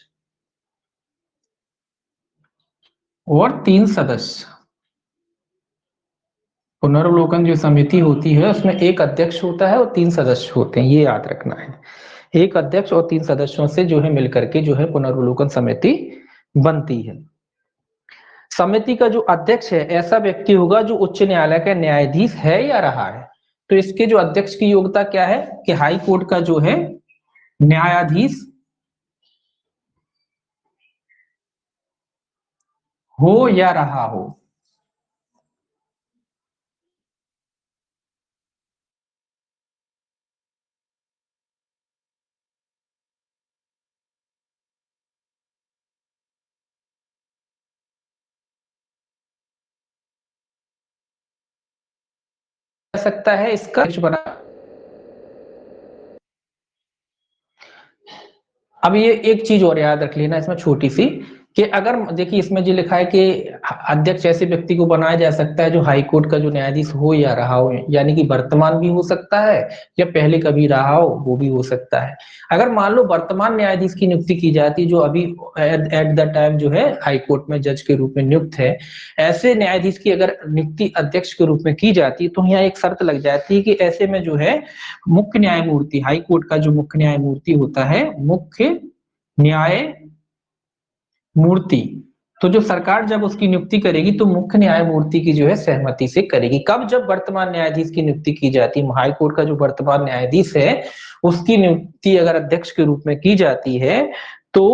और 3 सदस्य। पुनर्विलोकन जो समिति होती है उसमें एक अध्यक्ष होता है और 3 सदस्य होते हैं, ये याद रखना है। एक अध्यक्ष और 3 सदस्यों से जो है मिलकर के जो है पुनर्विलोकन समिति बनती है। समिति का जो अध्यक्ष है ऐसा व्यक्ति होगा जो उच्च न्यायालय का न्यायाधीश है या रहा है। तो इसके जो अध्यक्ष की योग्यता क्या है कि हाई कोर्ट का जो है न्यायाधीश हो या रहा हो। सकता है इसका बना। अब ये एक चीज और याद रख लेना इसमें छोटी सी, कि अगर देखिए इसमें जो लिखा है कि अध्यक्ष ऐसे व्यक्ति को बनाया जा सकता है जो हाई कोर्ट का जो न्यायाधीश हो या रहा हो, यानी कि वर्तमान भी हो सकता है या पहले कभी रहा हो वो भी हो सकता है। अगर मान लो वर्तमान न्यायाधीश की नियुक्ति की जाती जो अभी एट द टाइम जो है हाई कोर्ट में जज के रूप में नियुक्त है, ऐसे न्यायाधीश की अगर नियुक्ति अध्यक्ष के रूप में की जाती तो यहाँ एक शर्त लग जाती है कि ऐसे में जो है मुख्य न्यायमूर्ति, हाई कोर्ट का जो मुख्य न्यायमूर्ति होता है, मुख्य न्याय मूर्ति, तो जो सरकार जब उसकी नियुक्ति करेगी तो मुख्य न्यायमूर्ति की जो है सहमति से करेगी। कब? जब वर्तमान न्यायाधीश की नियुक्ति की जाती है। हाई कोर्ट का जो वर्तमान न्यायाधीश है उसकी नियुक्ति अगर अध्यक्ष के रूप में की जाती है तो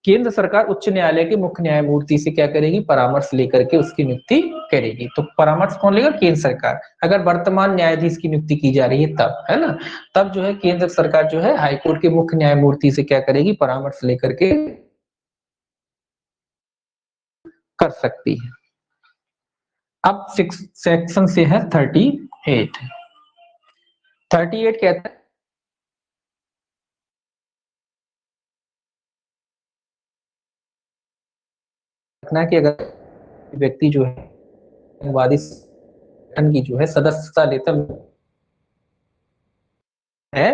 केंद्र सरकार उच्च न्यायालय के मुख्य न्यायमूर्ति से क्या करेगी? परामर्श लेकर के उसकी नियुक्ति करेगी। तो परामर्श कौन लेगा? केंद्र सरकार। अगर वर्तमान न्यायाधीश की नियुक्ति की जा रही है तब, है ना, तब जो है केंद्र सरकार जो है हाईकोर्ट के मुख्य न्यायमूर्ति से क्या करेगी? परामर्श लेकर के कर सकती है। अब सेक्शन से है 38। 38 कहता है कि अगर व्यक्ति जो है आतंकवादी संगठन की जो है सदस्यता लेता है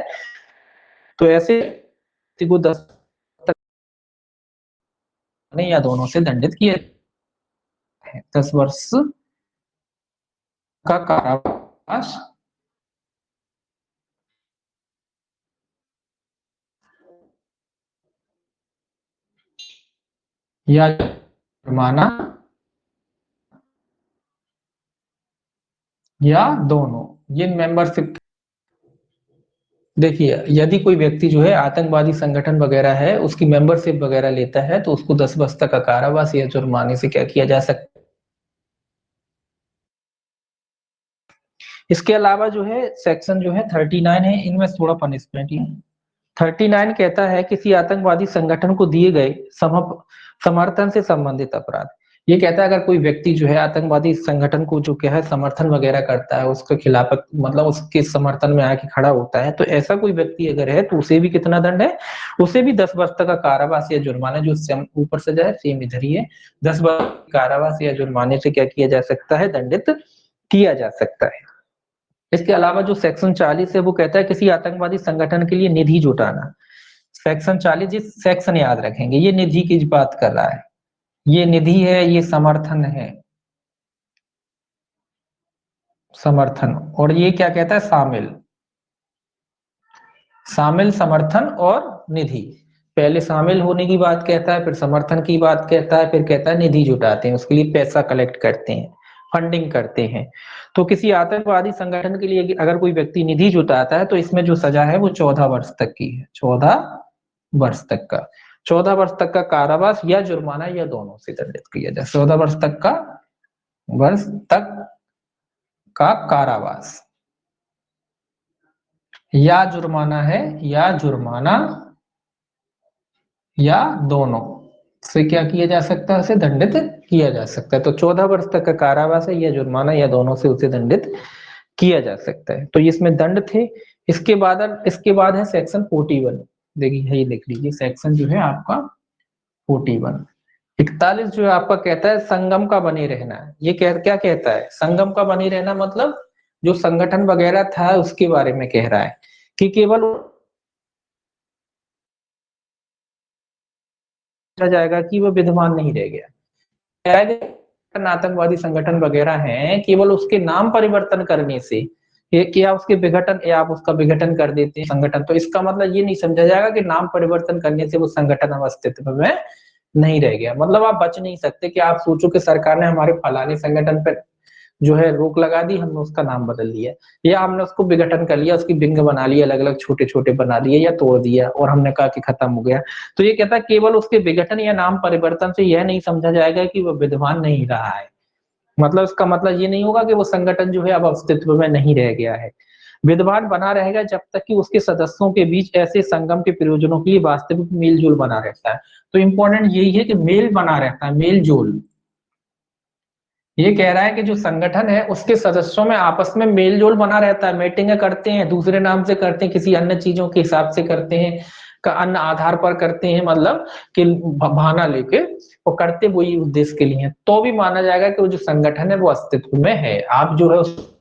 तो ऐसे व्यक्ति को 10 तक या दोनों से दंडित किया है। 10 वर्ष का कारावास या जुर्माना या दोनों। ये मेंबरशिप, देखिए यदि कोई व्यक्ति जो है आतंकवादी संगठन वगैरह है उसकी मेंबरशिप वगैरह लेता है तो उसको 10 वर्ष तक का कारावास या जुर्माने से क्या किया जा सकता है। इसके अलावा जो है सेक्शन जो है 39 है, इनमें थोड़ा पनिशमेंट है। 39 कहता है किसी आतंकवादी संगठन को दिए गए समर्थन से संबंधित अपराध। ये कहता है अगर कोई व्यक्ति जो है आतंकवादी संगठन को जो क्या है समर्थन वगैरह करता है, उसके खिलाफ मतलब उसके समर्थन में आके खड़ा होता है, तो ऐसा कोई व्यक्ति अगर है तो उसे भी कितना दंड है? उसे भी 10 वर्ष तक का कारावास या जुर्माना, जो ऊपर सजा है सेम इधर ही है, 10 वर्ष कारावास या जुर्माने से क्या किया जा सकता है? दंडित किया जा सकता है। इसके अलावा जो सेक्शन 40 है वो कहता है किसी आतंकवादी संगठन के लिए निधि जुटाना। सेक्शन 40 जिस सेक्शन याद रखेंगे, ये निधि की बात कर रहा है, ये निधि है, ये समर्थन है, समर्थन। और ये क्या कहता है? शामिल, शामिल, समर्थन और निधि। पहले शामिल होने की बात कहता है, फिर समर्थन की बात कहता है, फिर कहता है निधि जुटाते हैं, उसके लिए पैसा कलेक्ट करते हैं, फंडिंग करते हैं। तो किसी आतंकवादी संगठन के लिए अगर कोई व्यक्ति निधि जुटाता है तो इसमें जो सजा है वो 14 वर्ष तक की है, 14 वर्ष तक का, 14 वर्ष तक का कारावास या जुर्माना या दोनों से दंडित किया जाए। 14 वर्ष तक का, वर्ष तक का कारावास या जुर्माना है, या जुर्माना या दोनों से क्या किया जा सकता है? उसे दंडित किया जा सकता है। तो 14 वर्ष तक का कारावास है या जुर्माना या दोनों से उसे दंडित किया जा सकता है। तो इसमें दंड थे। इसके बाद है सेक्शन 41। देखिए यही लिख लीजिए, सेक्शन जो है आपका 41। 41 जो है आपका कहता है संगम का बने रहना। ये क्या कहता है? संगम का बने रहना मतलब जो संगठन वगैरह था उसके बारे में कह रहा है कि केवल जाएगा कि वो विद्यमान नहीं रह गया। आतंकवादी संगठन वगैरह हैं, केवल उसके नाम परिवर्तन करने से या उसके विघटन, या आप उसका विघटन कर देते हैं संगठन, तो इसका मतलब ये नहीं समझा जाएगा कि नाम परिवर्तन करने से वो संगठन अब अस्तित्व में नहीं रह गया। मतलब आप बच नहीं सकते कि आप सोचो कि सरकार ने हमारे फलाने संगठन पर जो है रोक लगा दी, हमने उसका नाम बदल दिया, या हमने उसको विघटन कर लिया, उसकी विंग बना लिया, अलग अलग छोटे छोटे बना दिए या तोड़ दिया और हमने कहा कि खत्म हो गया। तो ये कहता है केवल उसके विघटन या नाम परिवर्तन से यह नहीं समझा जाएगा कि वह विद्यमान नहीं रहा है। मतलब इसका मतलब ये नहीं होगा कि वो संगठन जो है अब अस्तित्व में नहीं रह गया है। विद्यमान बना रहेगा जब तक कि उसके सदस्यों के बीच ऐसे संगम के प्रयोजनों के लिए वास्तविक मेल जोल बना रहता है। तो इंपॉर्टेंट यही है कि मेल बना रहता है, मेल जोल। ये कह रहा है कि जो संगठन है उसके सदस्यों में आपस में मेल जोल बना रहता है, मीटिंग करते हैं, दूसरे नाम से करते हैं, किसी अन्य चीजों के हिसाब से करते हैं, का अन्य आधार पर करते हैं, मतलब कि बहाना लेके वो करते वही उद्देश्य के लिए, तो भी माना जाएगा कि वो जो संगठन है वो अस्तित्व में है। आप जो है उस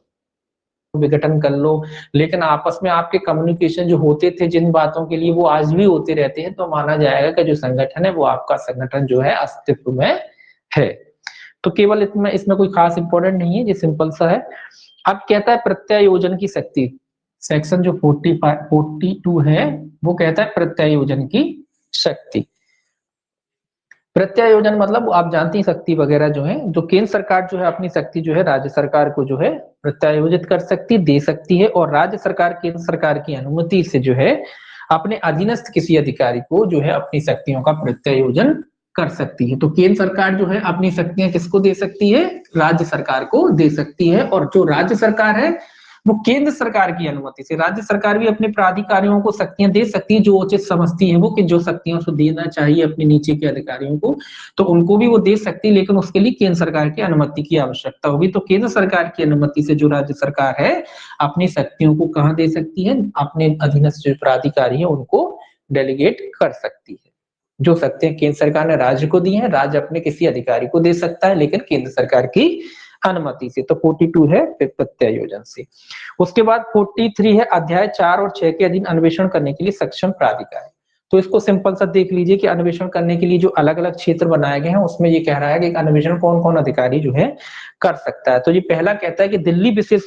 विघटन कर लो, लेकिन आपस में आपके कम्युनिकेशन जो होते थे जिन बातों के लिए वो आज भी होते रहते हैं, तो माना जाएगा कि जो संगठन है वो आपका संगठन जो है अस्तित्व में है। तो केवल इसमें इसमें कोई खास इंपॉर्टेंट नहीं है, ये सिंपल सा है। अब कहता है प्रत्यायोजन की शक्ति, सेक्शन जो 42 है वो कहता है प्रत्यायोजन की शक्ति। प्रत्यायोजन मतलब आप जानती हैं शक्ति वगैरह जो है, जो केंद्र सरकार जो है अपनी शक्ति जो है राज्य सरकार को जो है प्रत्यायोजित कर सकती, दे सकती है, और राज्य सरकार केंद्र सरकार की अनुमति से जो है अपने अधीनस्थ किसी अधिकारी को जो है अपनी शक्तियों का प्रत्यायोजन कर सकती है। तो केंद्र सरकार जो है अपनी शक्तियां किसको दे सकती है? राज्य सरकार को दे सकती है। और जो राज्य सरकार है वो केंद्र सरकार की अनुमति से, राज्य सरकार भी अपने प्राधिकारियों को शक्तियां दे सकती है जो उचित समझती है वो, कि जो शक्तियां उसको देना चाहिए अपने नीचे के अधिकारियों को, तो उनको भी वो दे सकती है, लेकिन उसके लिए केंद्र सरकार की अनुमति की आवश्यकता होगी। तो केंद्र सरकार की अनुमति से जो राज्य सरकार है अपनी शक्तियों को कहाँ दे सकती है? अपने अधीनस्थ जो प्राधिकारी है उनको डेलीगेट कर सकती है। जो शक्तियां केंद्र सरकार ने राज्य को दी है, राज्य अपने किसी अधिकारी को दे सकता है, लेकिन केंद्र सरकार की अनुमति से। तो 42 है प्रत्यायोजन से। उसके बाद 43 है अध्याय 4 और 6 के अधीन अन्वेषण करने के लिए सक्षम प्राधिकारी। तो इसको सिंपल सा देख लीजिए कि अन्वेषण करने के लिए जो अलग अलग क्षेत्र बनाए गए हैं उसमें ये कह रहा है कि अन्वेषण कौन कौन अधिकारी जो है कर सकता है। तो ये पहला कहता है कि दिल्ली विशेष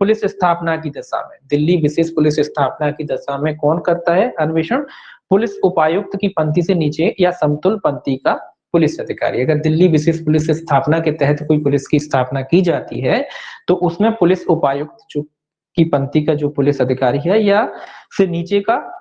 पुलिस स्थापना की दशा में, दिल्ली विशेष पुलिस स्थापना की दशा में कौन करता है अन्वेषण? पुलिस उपायुक्त की पंक्ति से नीचे या समतुल पंक्ति का पुलिस अधिकारी। अगर दिल्ली विशेष पुलिस स्थापना के तहत कोई पुलिस की स्थापना की जाती है तो उसमें पुलिस उपायुक्त जो की पंक्ति का जो पुलिस अधिकारी है या से नीचे का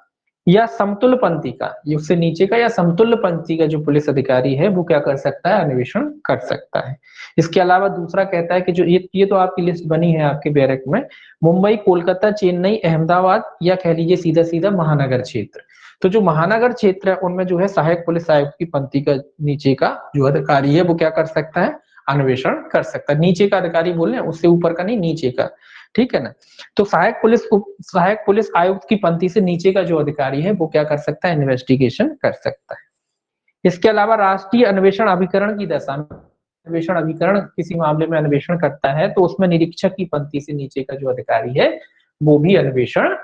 या समतुल्य पंक्ति का, उससे नीचे का या समतुल्य पंक्ति का जो पुलिस अधिकारी है वो क्या कर सकता है? अन्वेषण कर सकता है। इसके अलावा दूसरा कहता है कि जो ये तो आपकी लिस्ट बनी है आपके बैरक में, मुंबई, कोलकाता, चेन्नई, अहमदाबाद या कह लीजिए सीधा सीधा महानगर क्षेत्र। तो जो महानगर क्षेत्र है उनमें जो है सहायक पुलिस आयुक्त की पंक्ति का नीचे का जो अधिकारी है वो क्या कर सकता है? अन्वेषण कर सकता है। नीचे का अधिकारी बोल रहे हैं, उससे ऊपर का नहीं, नीचे का, ठीक है ना। तो सहायक पुलिस आयुक्त की पंक्ति से नीचे का जो अधिकारी है वो क्या कर सकता है? इन्वेस्टिगेशन कर सकता है। इसके अलावा राष्ट्रीय अन्वेषण अभिकरण की दशा में, अन्वेषण अभिकरण किसी मामले में अन्वेषण करता है तो उसमें निरीक्षक की पंक्ति से नीचे का जो अधिकारी है वो भी अन्वेषण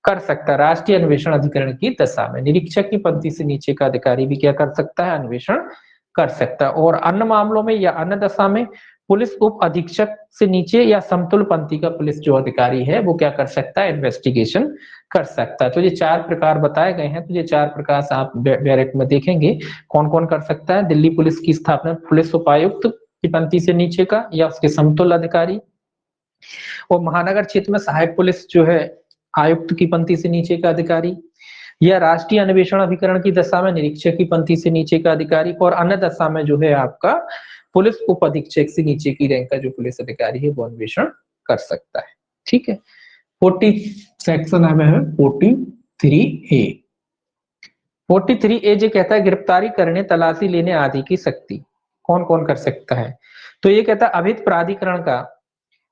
कर सकता है। राष्ट्रीय अन्वेषण अधिकरण की दशा में निरीक्षक की पंक्ति से नीचे का अधिकारी भी क्या कर सकता है? अन्वेषण कर सकता है। और अन्य मामलों में या अन्य दशा में पुलिस उप अधीक्षक से नीचे या समतुल्य पंक्ति का पुलिस जो अधिकारी है वो क्या कर सकता है? इन्वेस्टिगेशन कर सकता है। तो ये 4 प्रकार बताए गए हैं। तो ये 4 प्रकार से आप बैरक में देखेंगे कौन कौन कर सकता है। दिल्ली पुलिस की स्थापना पुलिस उपायुक्त की पंक्ति से नीचे का या उसके समतुल्य अधिकारी, और महानगर क्षेत्र में सहायक पुलिस जो है आयुक्त की पंक्ति से नीचे का अधिकारी, या राष्ट्रीय अन्वेषण अभिकरण की दशा में निरीक्षक की पंक्ति से नीचे का अधिकारी, और अन्य दशा में जो है आपका पुलिस उप अधीक्षक से नीचे की रैंक का जो पुलिस अधिकारी है वो अन्वेषण कर सकता है। ठीक है। 40 सेक्शन है 43A। 43A जो कहता है गिरफ्तारी करने, तलाशी लेने आदि की शक्ति कौन कौन कर सकता है? तो ये कहता है अभित प्राधिकरण का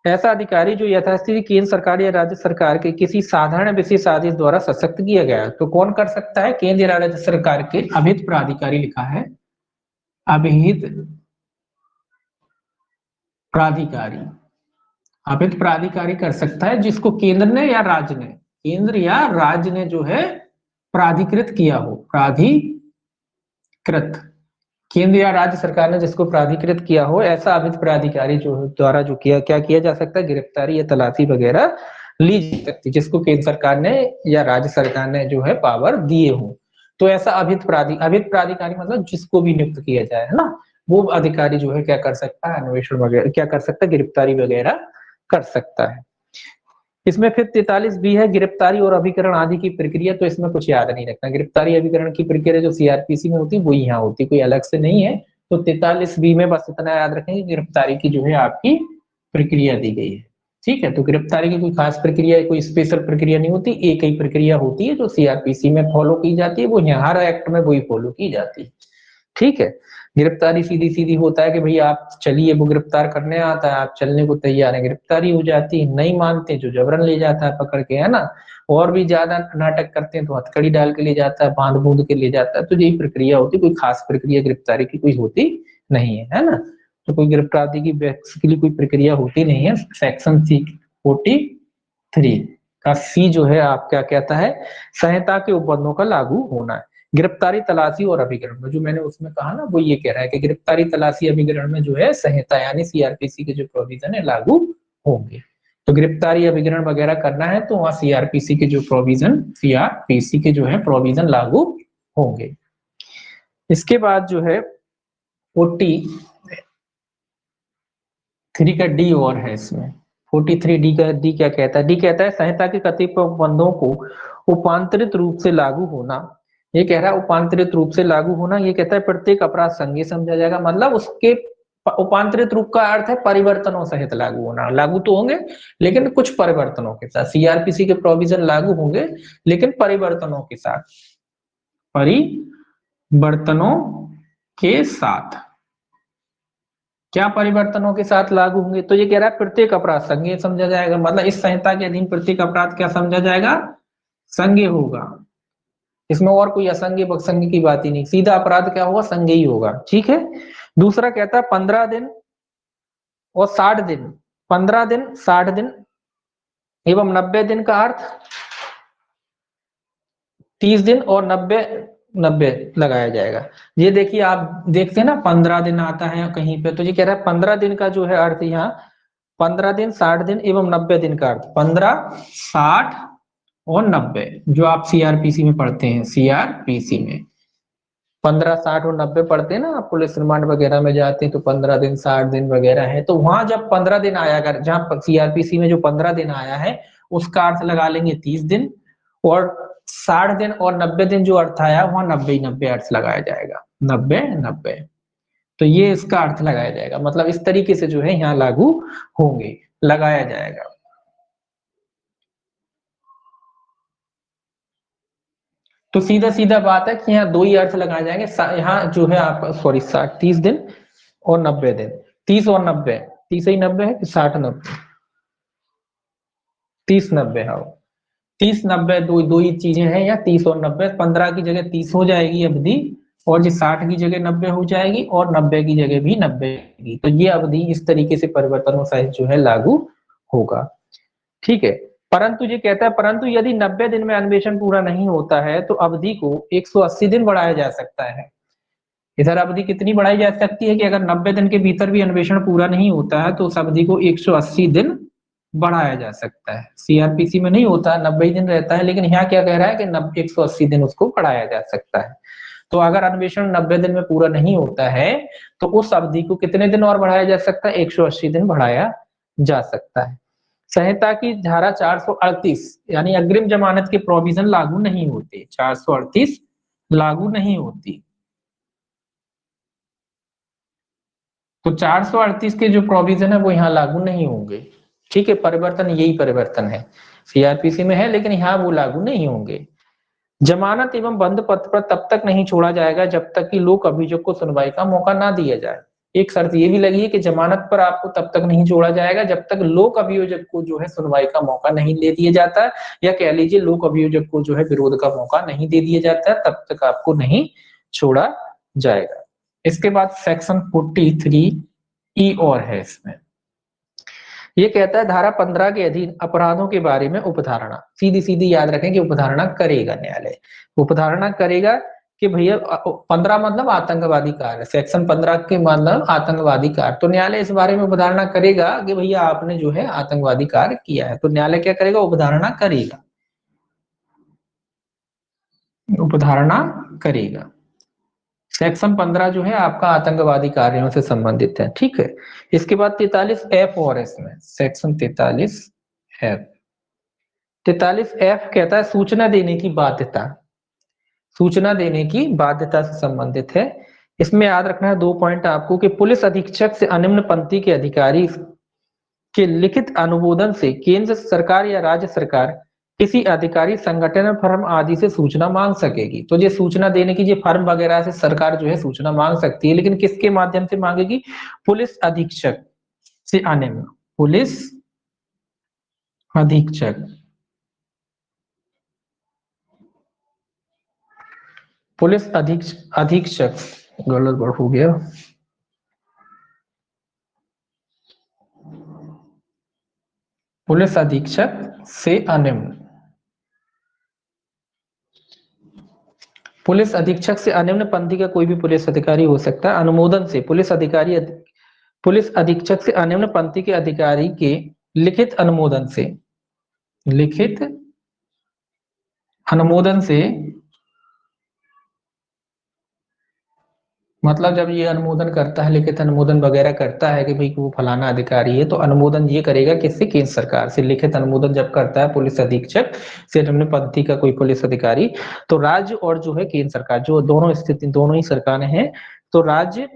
ऐसा अधिकारी जो यथास्थिति केंद्र सरकार या राज्य सरकार के किसी साधारण विशेष आदेश द्वारा सशक्त किया गया, तो कौन कर सकता है? केंद्र या राज्य सरकार के अभित प्राधिकारी लिखा है, अभिहित प्राधिकारी। अभित प्राधिकारी कर सकता है जिसको केंद्र ने या राज्य ने, केंद्र या राज्य ने जो है प्राधिकृत किया हो, प्राधिकृत, केंद्र या राज्य सरकार ने जिसको प्राधिकृत किया हो, ऐसा अभित प्राधिकारी जो द्वारा जो क्या किया जा सकता है? गिरफ्तारी या तलाशी वगैरह ली जा सकती, जिसको केंद्र सरकार ने या राज्य सरकार ने जो है पावर दिए हो। तो ऐसा अभित प्राधिकारी मतलब जिसको भी नियुक्त किया जाए, है ना, वो अधिकारी जो है क्या कर सकता है, अन्वेषण वगैरह क्या कर सकता है, गिरफ्तारी वगैरह कर सकता है। इसमें फिर 43 बी है गिरफ्तारी और अभिकरण आदि की प्रक्रिया। तो इसमें कुछ याद नहीं रखना, गिरफ्तारी अभिकरण की प्रक्रिया जो सीआरपीसी में होती है वो यहाँ होती है, कोई अलग से नहीं है। तो 43 बी में बस इतना याद रखेंगे, गिरफ्तारी की जो है आपकी प्रक्रिया दी गई है। ठीक है, तो गिरफ्तारी की कोई खास प्रक्रिया, कोई स्पेशल प्रक्रिया नहीं होती, एक ही प्रक्रिया होती है जो सीआरपीसी में फॉलो की जाती है, वो यहाँ हर एक्ट में वही फॉलो की जाती है। ठीक है, गिरफ्तारी सीधी सीधी होता है कि भाई आप चलिए, वो गिरफ्तार करने आता है, आप चलने को तैयार है, गिरफ्तारी हो जाती है, नहीं मानते जो जबरन ले जाता है पकड़ के, है ना, और भी ज्यादा नाटक करते हैं तो हथकड़ी डाल के ले जाता है, बांध बूंद के ले जाता है। तो यही प्रक्रिया होती है, कोई खास प्रक्रिया गिरफ्तारी की कोई होती नहीं है ना। तो कोई गिरफ्तारी की बेसिकली कोई प्रक्रिया होती नहीं है। सेक्शन सी 43 का सी जो है आप क्या कहता है, संहिता के उपबंधों का लागू होना है। गिरफ्तारी, तलाशी और अभिकरण में जो मैंने उसमें कहा ना, वो ये कह रहा है कि गिरफ्तारी, तलाशी, अभिकरण में जो है संहिता यानी सीआरपीसी के जो प्रोविजन है लागू होंगे। तो गिरफ्तारी, अभिकरण वगैरह करना है तो वहां सीआरपीसी के जो प्रोविजन, सीआरपीसी के जो है प्रोविजन लागू होंगे। इसके बाद जो है 43 का डी और है इसमें। 43 डी का डी क्या कहता है, डी कहता है संहिता के कतिपय उपबंधों को उपांतरित रूप से लागू होना। ये कह रहा है उपांतरित रूप से लागू होना, ये कहता है प्रत्येक अपराध संज्ञेय समझा जाएगा, मतलब उसके उपांतरित रूप का अर्थ है परिवर्तनों सहित लागू होना। लागू तो होंगे लेकिन कुछ परिवर्तनों के साथ, सीआरपीसी के प्रोविजन लागू होंगे लेकिन परिवर्तनों के साथ, परिवर्तनों के साथ। क्या परिवर्तनों के साथ लागू होंगे, तो ये कह रहा है प्रत्येक अपराध संज्ञेय समझा जाएगा, मतलब इस संहिता के अधीन प्रत्येक अपराध क्या समझा जाएगा, संज्ञेय होगा। इसमें और कोई असंज्ञेय बकसंज्ञेय की बात ही नहीं, सीधा अपराध क्या होगा, संज्ञेय ही होगा। ठीक है, दूसरा कहता है 15 दिन और 60 दिन, 15 दिन, 60 दिन एवं 90 दिन का अर्थ 30 दिन और 90 90 लगाया जाएगा। ये देखिए, आप देखते हैं ना 15 दिन आता है कहीं पे, तो ये कह रहा है 15 दिन का जो है अर्थ यहाँ 15 दिन, 60 दिन एवं 90 दिन का अर्थ 15, 60 और 90, जो आप सीआरपीसी में पढ़ते हैं, सीआरपीसी में 15, 60 और 90 पढ़ते हैं ना, आप पुलिस रिमांड वगैरह में जाते हैं तो 15 दिन, 60 दिन वगैरह है। तो वहां जब 15 दिन आया, अगर जहां सीआरपीसी में जो 15 दिन आया है उसका अर्थ लगा लेंगे 30 दिन, और 60 दिन और 90 दिन जो अर्थ आया वहां 90 90 अर्थ लगाया जाएगा, 90 90। तो ये इसका अर्थ लगाया जाएगा, मतलब इस तरीके से जो है यहाँ लागू होंगे, लगाया जाएगा। तो सीधा सीधा बात है कि यहाँ दो ही अर्थ लगाए जाएंगे। यहाँ जो है आप सॉरी 30 दिन और 90 दिन, 30 और 90, 30 ही 90 है कि 60 90, 30 90, हाँ 30 90 दो दो ही चीजें हैं, या 30 और 90, 15 की जगह 30 हो जाएगी अवधि, और जी 60 की जगह 90 हो जाएगी, और 90 की जगह भी 90 की। तो ये अवधि इस तरीके से परिवर्तनों सहित जो है लागू होगा। ठीक है, परंतु ये कहता है परंतु यदि 90 दिन में अन्वेषण पूरा नहीं होता है तो अवधि को 180 दिन बढ़ाया जा सकता है। इधर अवधि कितनी बढ़ाई जा सकती है कि अगर 90 दिन के भीतर भी अन्वेषण पूरा नहीं होता है तो उस अवधि को 180 दिन बढ़ाया जा सकता है। सीआरपीसी में नहीं होता, 90 दिन रहता है, लेकिन यहाँ क्या कह रहा है कि 180 दिन उसको बढ़ाया जा सकता है। तो अगर अन्वेषण 90 दिन में पूरा नहीं होता है तो उस अवधि को कितने दिन और बढ़ाया जा सकता है, 180 दिन बढ़ाया जा सकता है। संहिता की धारा 438 यानी अग्रिम जमानत के प्रोविजन लागू नहीं होते, 438 लागू नहीं होती। तो 438 के जो प्रोविजन है वो यहाँ लागू नहीं होंगे। ठीक है, परिवर्तन यही परिवर्तन है, सीआरपीसी में है लेकिन यहाँ वो लागू नहीं होंगे। जमानत एवं बंद पत्र पर तब तक नहीं छोड़ा जाएगा जब तक कि लोक अभियोग को सुनवाई का मौका ना दिया जाए। एक शर्त ये भी लगी है कि जमानत पर आपको तब तक नहीं छोड़ा जाएगा जब तक लोक अभियोजक को जो है सुनवाई का मौका नहीं दे दिया जाता, या कह लीजिए लोक अभियोजक को जो है विरोध का मौका नहीं दे दिया जाता है, तब तक आपको नहीं छोड़ा जाएगा। इसके बाद सेक्शन 43 ई और है इसमें, ये कहता है धारा 15 के अधीन अपराधों के बारे में उपधारणा। सीधी सीधी याद रखें कि उपधारणा करेगा न्यायालय, उपधारणा करेगा कि भैया 15 मतलब आतंकवादी कार्य, सेक्शन 15 के मतलब आतंकवादी कार्य, तो न्यायालय इस बारे में उपधारणा करेगा कि भैया आपने जो है आतंकवादी कार्य किया है, तो न्यायालय क्या करेगा, उपधारणा करेगा। उपधारणा करेगा। सेक्शन 15 जो है आपका आतंकवादी कार्यों से संबंधित है, ठीक है। इसके बाद 43F और इसमें सेक्शन 43F। 43F कहता है सूचना देने की बाध्यता, सूचना देने की बाध्यता से संबंधित है। इसमें याद रखना है 2 पॉइंट आपको कि पुलिस अधीक्षक से अनिम्न पंक्ति के अधिकारी के लिखित अनुमोदन से केंद्र सरकार या राज्य सरकार किसी अधिकारी संगठन फर्म आदि से सूचना मांग सकेगी। तो ये सूचना देने की ये फर्म वगैरह से सरकार जो है सूचना मांग सकती है, लेकिन किसके माध्यम से मांगेगी? पुलिस अधीक्षक से अनिम्न, पुलिस अधीक्षक, पुलिस अधीक्षक, गलत वर्ड हो गया, पुलिस अधीक्षक से अनिम्न, पुलिस अधीक्षक से अनिम्न पंक्ति का कोई भी पुलिस अधिकारी हो सकता है। अनुमोदन से पुलिस अधिकारी, पुलिस अधीक्षक से अनिम्न पंक्ति के अधिकारी के लिखित अनुमोदन से, लिखित अनुमोदन से मतलब जब ये अनुमोदन करता है, लिखित अनुमोदन वगैरह करता है कि भाई वो फलाना अधिकारी है, तो अनुमोदन ये करेगा किससे? केंद्र सरकार से। लिखित अनुमोदन जब करता है पुलिस अधीक्षक से निम्न पंक्ति का कोई पुलिस अधिकारी, तो राज्य और जो है केंद्र सरकार, जो दोनों स्थिति दोनों ही सरकारें हैं, तो राज्य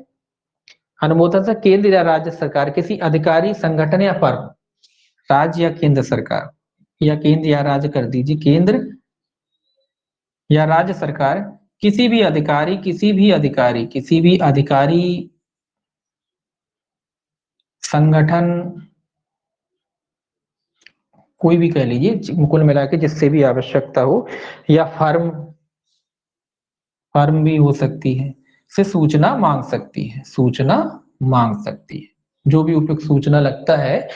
अनुमोदन से केंद्र या राज्य सरकार किसी अधिकारी संगठन या फर्म, राज्य या केंद्र सरकार या केंद्र या राज्य कर दीजिए, केंद्र या राज्य सरकार किसी भी अधिकारी, किसी भी अधिकारी, किसी भी अधिकारी संगठन, कोई भी कह लीजिए, कुल मिला के जिससे भी आवश्यकता हो, या फर्म, फर्म भी हो सकती है, से सूचना मांग सकती है, सूचना मांग सकती है। जो भी उपयुक्त सूचना लगता है,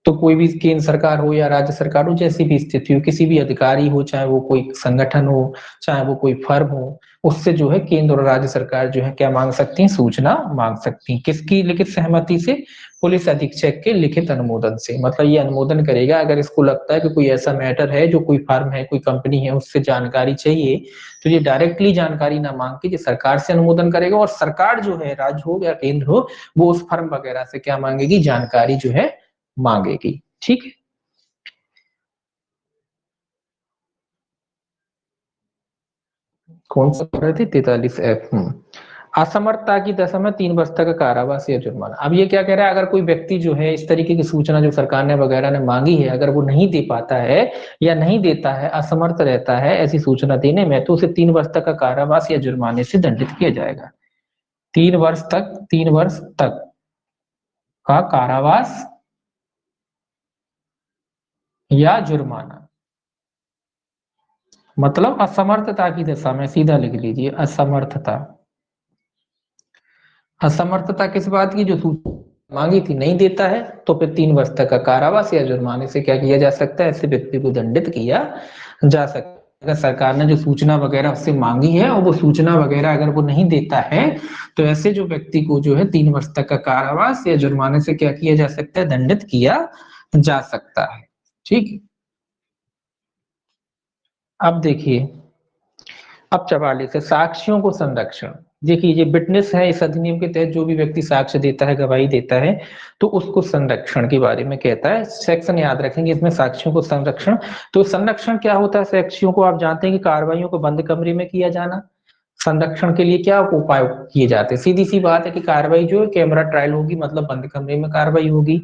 तो कोई भी केंद्र सरकार हो या राज्य सरकार हो, जैसी भी स्थिति हो, किसी भी अधिकारी हो, चाहे वो कोई संगठन हो, चाहे वो कोई फर्म हो, उससे जो है केंद्र और राज्य सरकार जो है क्या मांग सकती है? सूचना मांग सकती है। किसकी लिखित सहमति से? पुलिस अधीक्षक के लिखित अनुमोदन से। मतलब ये अनुमोदन करेगा अगर इसको लगता है कि कोई ऐसा मैटर है, जो कोई फर्म है, कोई कंपनी है, उससे जानकारी चाहिए, तो ये डायरेक्टली जानकारी ना मांग के ये सरकार से अनुमोदन करेगा, और सरकार जो है, राज्य हो या केंद्र हो, वो उस फर्म वगैरह से क्या मांगेगी? जानकारी जो है मांगेगी, ठीक है। कौन सा पढ़ रहे थे? 43F। असमर्थता की दशा में 3 वर्ष तक का कारावास या जुर्माना। अब ये क्या कह रहा है? अगर कोई व्यक्ति जो है इस तरीके की सूचना जो सरकार ने वगैरह ने मांगी है, अगर वो नहीं दे पाता है या नहीं देता है, असमर्थ रहता है ऐसी सूचना देने में, तो उसे 3 वर्ष तक का कारावास या जुर्माने से दंडित किया जाएगा। 3 वर्ष तक, 3 वर्ष तक का कारावास या जुर्माना। मतलब असमर्थता की दशा में, सीधा लिख लीजिए असमर्थता। असमर्थता किस बात की? जो सूचना मांगी थी नहीं देता है, तो फिर 3 वर्ष तक का कारावास या जुर्माने से क्या किया जा सकता है? ऐसे व्यक्ति को दंडित किया जा सकता है। अगर सरकार ने जो सूचना वगैरह उससे मांगी है और वो सूचना वगैरह अगर वो नहीं देता है, तो ऐसे जो व्यक्ति को जो है 3 वर्ष तक का कारावास या जुर्माने से क्या किया जा सकता है? दंडित किया जा सकता है, ठीक। अब देखिए, अब 44 है साक्ष्यों को संरक्षण। देखिए ये विटनेस है, इस अधिनियम के तहत जो भी व्यक्ति साक्ष्य देता है, गवाही देता है, तो उसको संरक्षण के बारे में कहता है। सेक्शन याद रखेंगे इसमें, साक्ष्यों को संरक्षण। तो संरक्षण क्या होता है? साक्ष्यों को आप जानते हैं कि कार्रवाइयों को बंद कमरे में किया जाना। संरक्षण के लिए क्या उपाय किए जाते हैं? सीधी सी बात है कि कार्रवाई जो है कैमरा ट्रायल होगी, मतलब बंद कमरे में कार्रवाई होगी।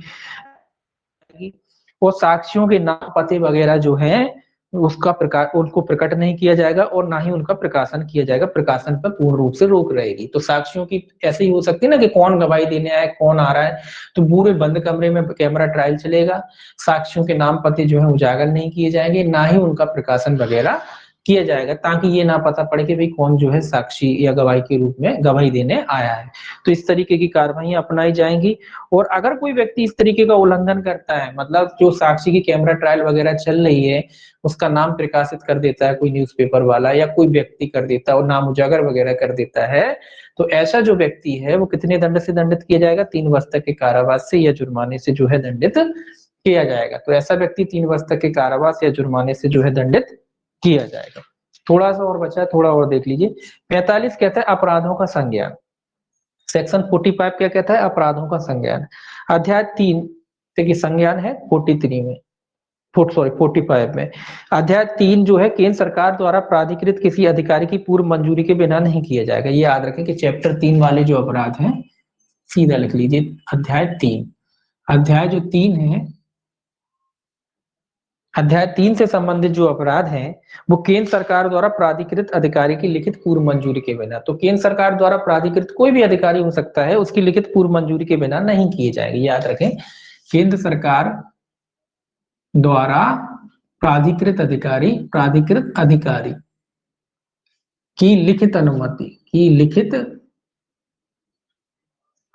और साक्ष्यों के नाम पते वगैरह जो है उसका प्रकार उनको प्रकट नहीं किया जाएगा, और ना ही उनका प्रकाशन किया जाएगा। प्रकाशन पर पूर्ण रूप से रोक रहेगी। तो साक्ष्यों की ऐसे ही हो सकती है ना कि कौन गवाही देने आया, कौन आ रहा है, तो पूरे बंद कमरे में कैमरा ट्रायल चलेगा। साक्ष्यों के नाम पते जो है उजागर नहीं किए जाएंगे, ना ही उनका प्रकाशन वगैरह किया जाएगा, ताकि ये ना पता पड़े कि भाई कौन जो है साक्षी या गवाही के रूप में गवाही देने आया है। तो इस तरीके की कार्रवाई अपनाई जाएंगी। और अगर कोई व्यक्ति इस तरीके का उल्लंघन करता है, मतलब जो साक्षी की कैमरा ट्रायल वगैरह चल रही है उसका नाम प्रकाशित कर देता है कोई न्यूज़पेपर वाला या कोई व्यक्ति कर देता है और नाम उजागर वगैरह कर देता है, तो ऐसा जो व्यक्ति है वो कितने दंड से दंडित किया जाएगा? 3 वर्ष तक के कारावास से या जुर्माने से जो है दंडित किया जाएगा। तो ऐसा व्यक्ति 3 वर्ष तक के कारावास या जुर्माने से जो है दंडित किया जाएगा। थोड़ा सा और बचा है, थोड़ा और देख लीजिए। 45 कहता है अपराधों का संज्ञान। सेक्शन 45 क्या कहता है? अपराधों का संज्ञान। अध्याय 3 देखिए संज्ञान है 43 में, 45 में। अध्याय 3 जो है केंद्र सरकार द्वारा प्राधिकृत किसी अधिकारी की पूर्व मंजूरी के बिना नहीं किया जाएगा। ये याद रखें कि चैप्टर 3 वाले जो अपराध हैं, सीधा लिख लीजिए अध्याय 3। अध्याय जो 3 है, अध्याय 3 से संबंधित जो अपराध हैं वो केंद्र सरकार द्वारा प्राधिकृत अधिकारी की लिखित पूर्व मंजूरी के बिना, तो केंद्र सरकार द्वारा प्राधिकृत कोई भी अधिकारी हो सकता है, उसकी लिखित पूर्व मंजूरी के बिना नहीं किए जाएंगे। याद रखें, केंद्र सरकार द्वारा प्राधिकृत अधिकारी की लिखित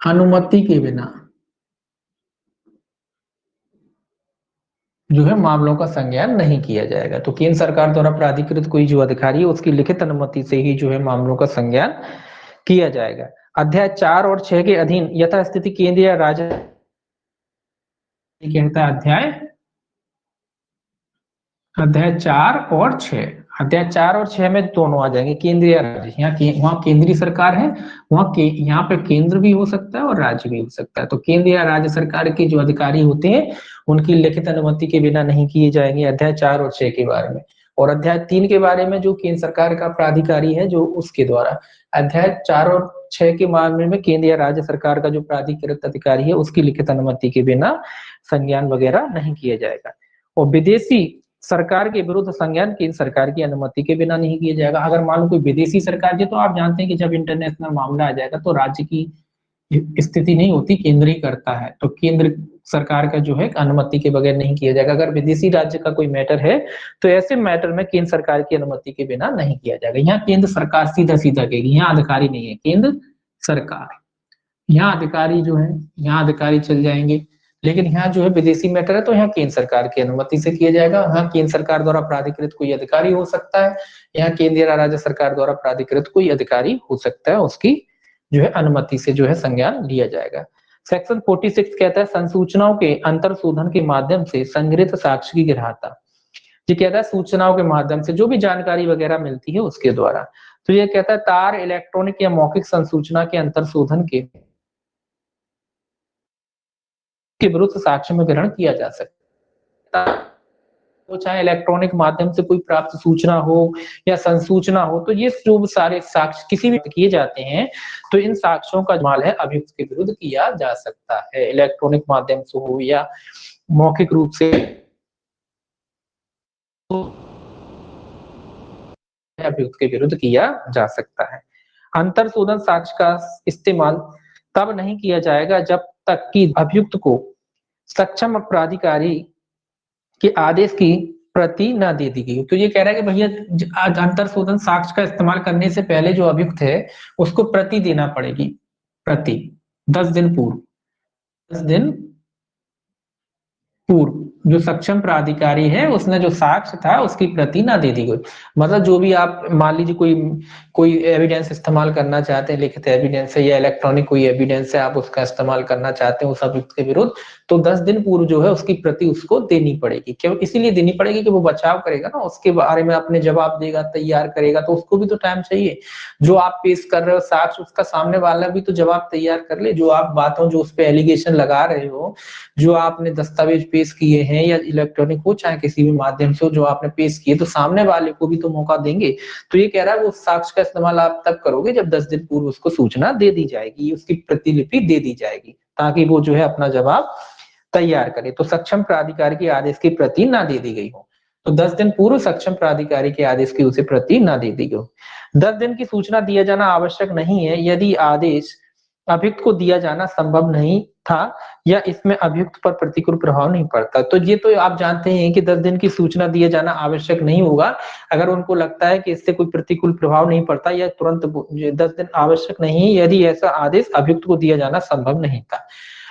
अनुमति के बिना जो है मामलों का संज्ञान नहीं किया जाएगा। तो केंद्र सरकार द्वारा प्राधिकृत कोई जो अधिकारी है उसकी लिखित अनुमति से ही जो है मामलों का संज्ञान किया जाएगा। अध्याय 4 और 6 के अधीन यथास्थिति केंद्र या राज्य कहता है अध्याय 4 और 6। अध्याय 4 और 6 में दोनों आ जाएंगे, केंद्र या राज्य। वहां केंद्रीय सरकार है, यहाँ पे केंद्र भी हो सकता है और राज्य भी हो सकता है। तो केंद्र या राज्य सरकार के जो अधिकारी होते हैं उनकी लिखित अनुमति के बिना नहीं किए जाएंगे, अध्याय 4 और 6 के बारे में। और अध्याय 3 के बारे में जो केंद्र सरकार का प्राधिकारी है जो उसके द्वारा, अध्याय 4 और 6 के मामले में केंद्र या राज्य सरकार का जो प्राधिकृत अधिकारी है उसकी लिखित अनुमति के बिना संज्ञान वगैरह नहीं किया जाएगा। और विदेशी सरकार के विरुद्ध संज्ञान केंद्र सरकार की अनुमति के बिना नहीं किया जाएगा। अगर मान लो कोई विदेशी सरकार की, तो आप जानते हैं कि जब इंटरनेशनल मामला आ जाएगा तो राज्य की स्थिति नहीं होती, केंद्र ही करता है। तो केंद्र सरकार का जो है अनुमति के बगैर नहीं किया जाएगा। अगर विदेशी राज्य का कोई मैटर है तो ऐसे मैटर में केंद्र सरकार की अनुमति के बिना नहीं किया जाएगा। यहाँ केंद्र सरकार सीधा सीधा कहेगी, यहाँ अधिकारी नहीं है, केंद्र सरकार। यहाँ अधिकारी जो है, यहाँ अधिकारी चल जाएंगे, लेकिन यहाँ जो है विदेशी मैटर है तो यहाँ केंद्र सरकार की अनुमति से किया जाएगा। यहाँ केंद्र सरकार द्वारा प्राधिकृत कोई अधिकारी हो सकता है, यहाँ केंद्र या राज्य सरकार द्वारा प्राधिकृत कोई अधिकारी हो सकता है, उसकी जो है अनुमति से जो है संज्ञान लिया जाएगा। सेक्शन 46 कहता है संसूचनाओं के अंतर शोधन के माध्यम से संग्रहित साक्ष्य की ग्राह्यता। ये कहता है सूचनाओं के माध्यम से जो भी जानकारी वगैरह मिलती है उसके द्वारा। तो ये कहता है तार, इलेक्ट्रॉनिक या मौखिक संसूचना के अंतर शोधन के विरुद्ध साक्ष्य में ग्रहण किया जा सकता है। तो चाहे इलेक्ट्रॉनिक माध्यम से कोई प्राप्त सूचना हो या संसूचना हो, तो ये जो सारे साक्ष्य किसी भी किए जाते हैं तो इन साक्ष्यों का इस्तेमाल है अभियुक्त के विरुद्ध किया जा सकता है, इलेक्ट्रॉनिक माध्यम से हो या मौखिक रूप से अभियुक्त के विरुद्ध किया जा सकता है। अंतर शोधन साक्ष्य का इस्तेमाल तब नहीं किया जाएगा जब तक कि अभियुक्त को सक्षम प्राधिकारी के आदेश की प्रति न दे दी गई। तो ये कह रहा है कि भैया अंतर शोधन साक्ष्य का इस्तेमाल करने से पहले जो अभियुक्त है उसको प्रति देना पड़ेगी, प्रति 10 दिन पूर्व, 10 दिन पूर्व जो सक्षम प्राधिकारी है उसने जो साक्ष्य था उसकी प्रति ना दे दी गई। मतलब जो भी आप मान लीजिए कोई एविडेंस इस्तेमाल करना चाहते हैं, लिखित एविडेंस है या इलेक्ट्रॉनिक कोई एविडेंस है, आप उसका इस्तेमाल करना चाहते हैं उस अभियुक्त के विरुद्ध, तो 10 दिन पूर्व जो है उसकी प्रति उसको देनी पड़ेगी। क्यों? इसीलिए देनी पड़ेगी कि वो बचाव करेगा ना, उसके बारे में अपने जवाब देगा, तैयार करेगा, तो उसको भी तो टाइम चाहिए। जो आप पेश कर रहे हो साक्ष्य, उसका सामने वाला भी तो जवाब तैयार कर ले। जो आप बातों जो उस पर एलिगेशन लगा रहे हो, जो आपने दस्तावेज पेश किए हैं या इलेक्ट्रॉनिक हो चाहे किसी भी माध्यम से जो आपने पेश किए, तो सामने वाले को भी तो मौका देंगे। तो ये कह रहा है वो साक्ष्य का इस्तेमाल आप तब करोगे जब 10 दिन पूर्व उसको सूचना दे दी जाएगी, उसकी प्रतिलिपि दे दी जाएगी, ताकि वो जो है अपना जवाब तैयार करे। तो सक्षम प्राधिकारी के आदेश की प्रति ना दे दी गई हो, तो 10 दिन पूर्व सक्षम प्राधिकारी के आदेश की उसे प्रति ना दे दी गई हो। 10 दिन की सूचना दिया जाना आवश्यक नहीं है यदि आदेश अभियुक्त को दिया जाना संभव नहीं था या इसमें अभियुक्त पर प्रतिकूल प्रभाव नहीं पड़ता। तो ये तो आप जानते हैं कि 10 दिन की सूचना दिया जाना आवश्यक नहीं होगा अगर उनको लगता है कि इससे कोई प्रतिकूल प्रभाव नहीं पड़ता, या तुरंत 10 दिन आवश्यक नहीं यदि ऐसा आदेश अभियुक्त को दिया जाना संभव नहीं था।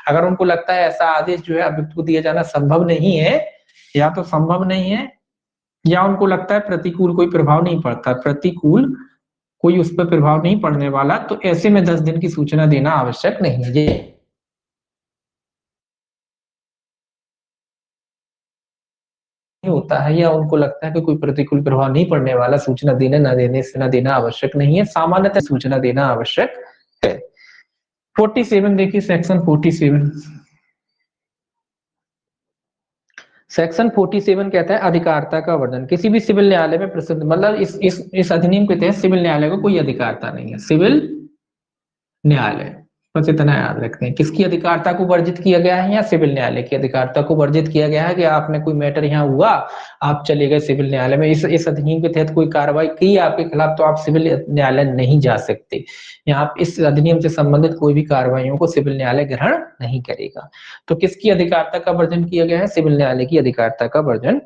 अगर उनको लगता है ऐसा आदेश जो है अभियुक्त को दिया जाना संभव नहीं है, या तो संभव नहीं है या उनको लगता है प्रतिकूल कोई प्रभाव नहीं पड़ता, प्रतिकूल कोई उस पर प्रभाव नहीं पड़ने वाला, तो ऐसे में 10 दिन की सूचना देना आवश्यक नहीं है। होता है या उनको लगता है कि कोई प्रतिकूल प्रभाव नहीं पड़ने वाला, सूचना देने न देना आवश्यक नहीं है, सामान्यतः सूचना देना आवश्यक है। 47 देखिए, सेक्शन 47। सेक्शन 47 कहता है अधिकारता का वर्णन। किसी भी सिविल न्यायालय में प्रसिद्ध, मतलब इस अधिनियम के तहत सिविल न्यायालय को कोई अधिकारता नहीं है। सिविल न्यायालय, बस इतना याद रखते हैं, किसकी अधिकारता को वर्जित किया गया है, या सिविल न्यायालय की अधिकारता को वर्जित किया गया है कि आपने कोई मैटर यहाँ हुआ, आप चले गए सिविल न्यायालय में, इस अधिनियम के तहत कोई कार्रवाई की आपके खिलाफ, तो आप सिविल न्यायालय नहीं जा सकते। यहाँ इस अधिनियम से संबंधित कोई भी कार्रवाइयों को सिविल न्यायालय ग्रहण नहीं करेगा। तो किसकी अधिकारता का वर्जन किया गया है? सिविल न्यायालय की अधिकारता का वर्जन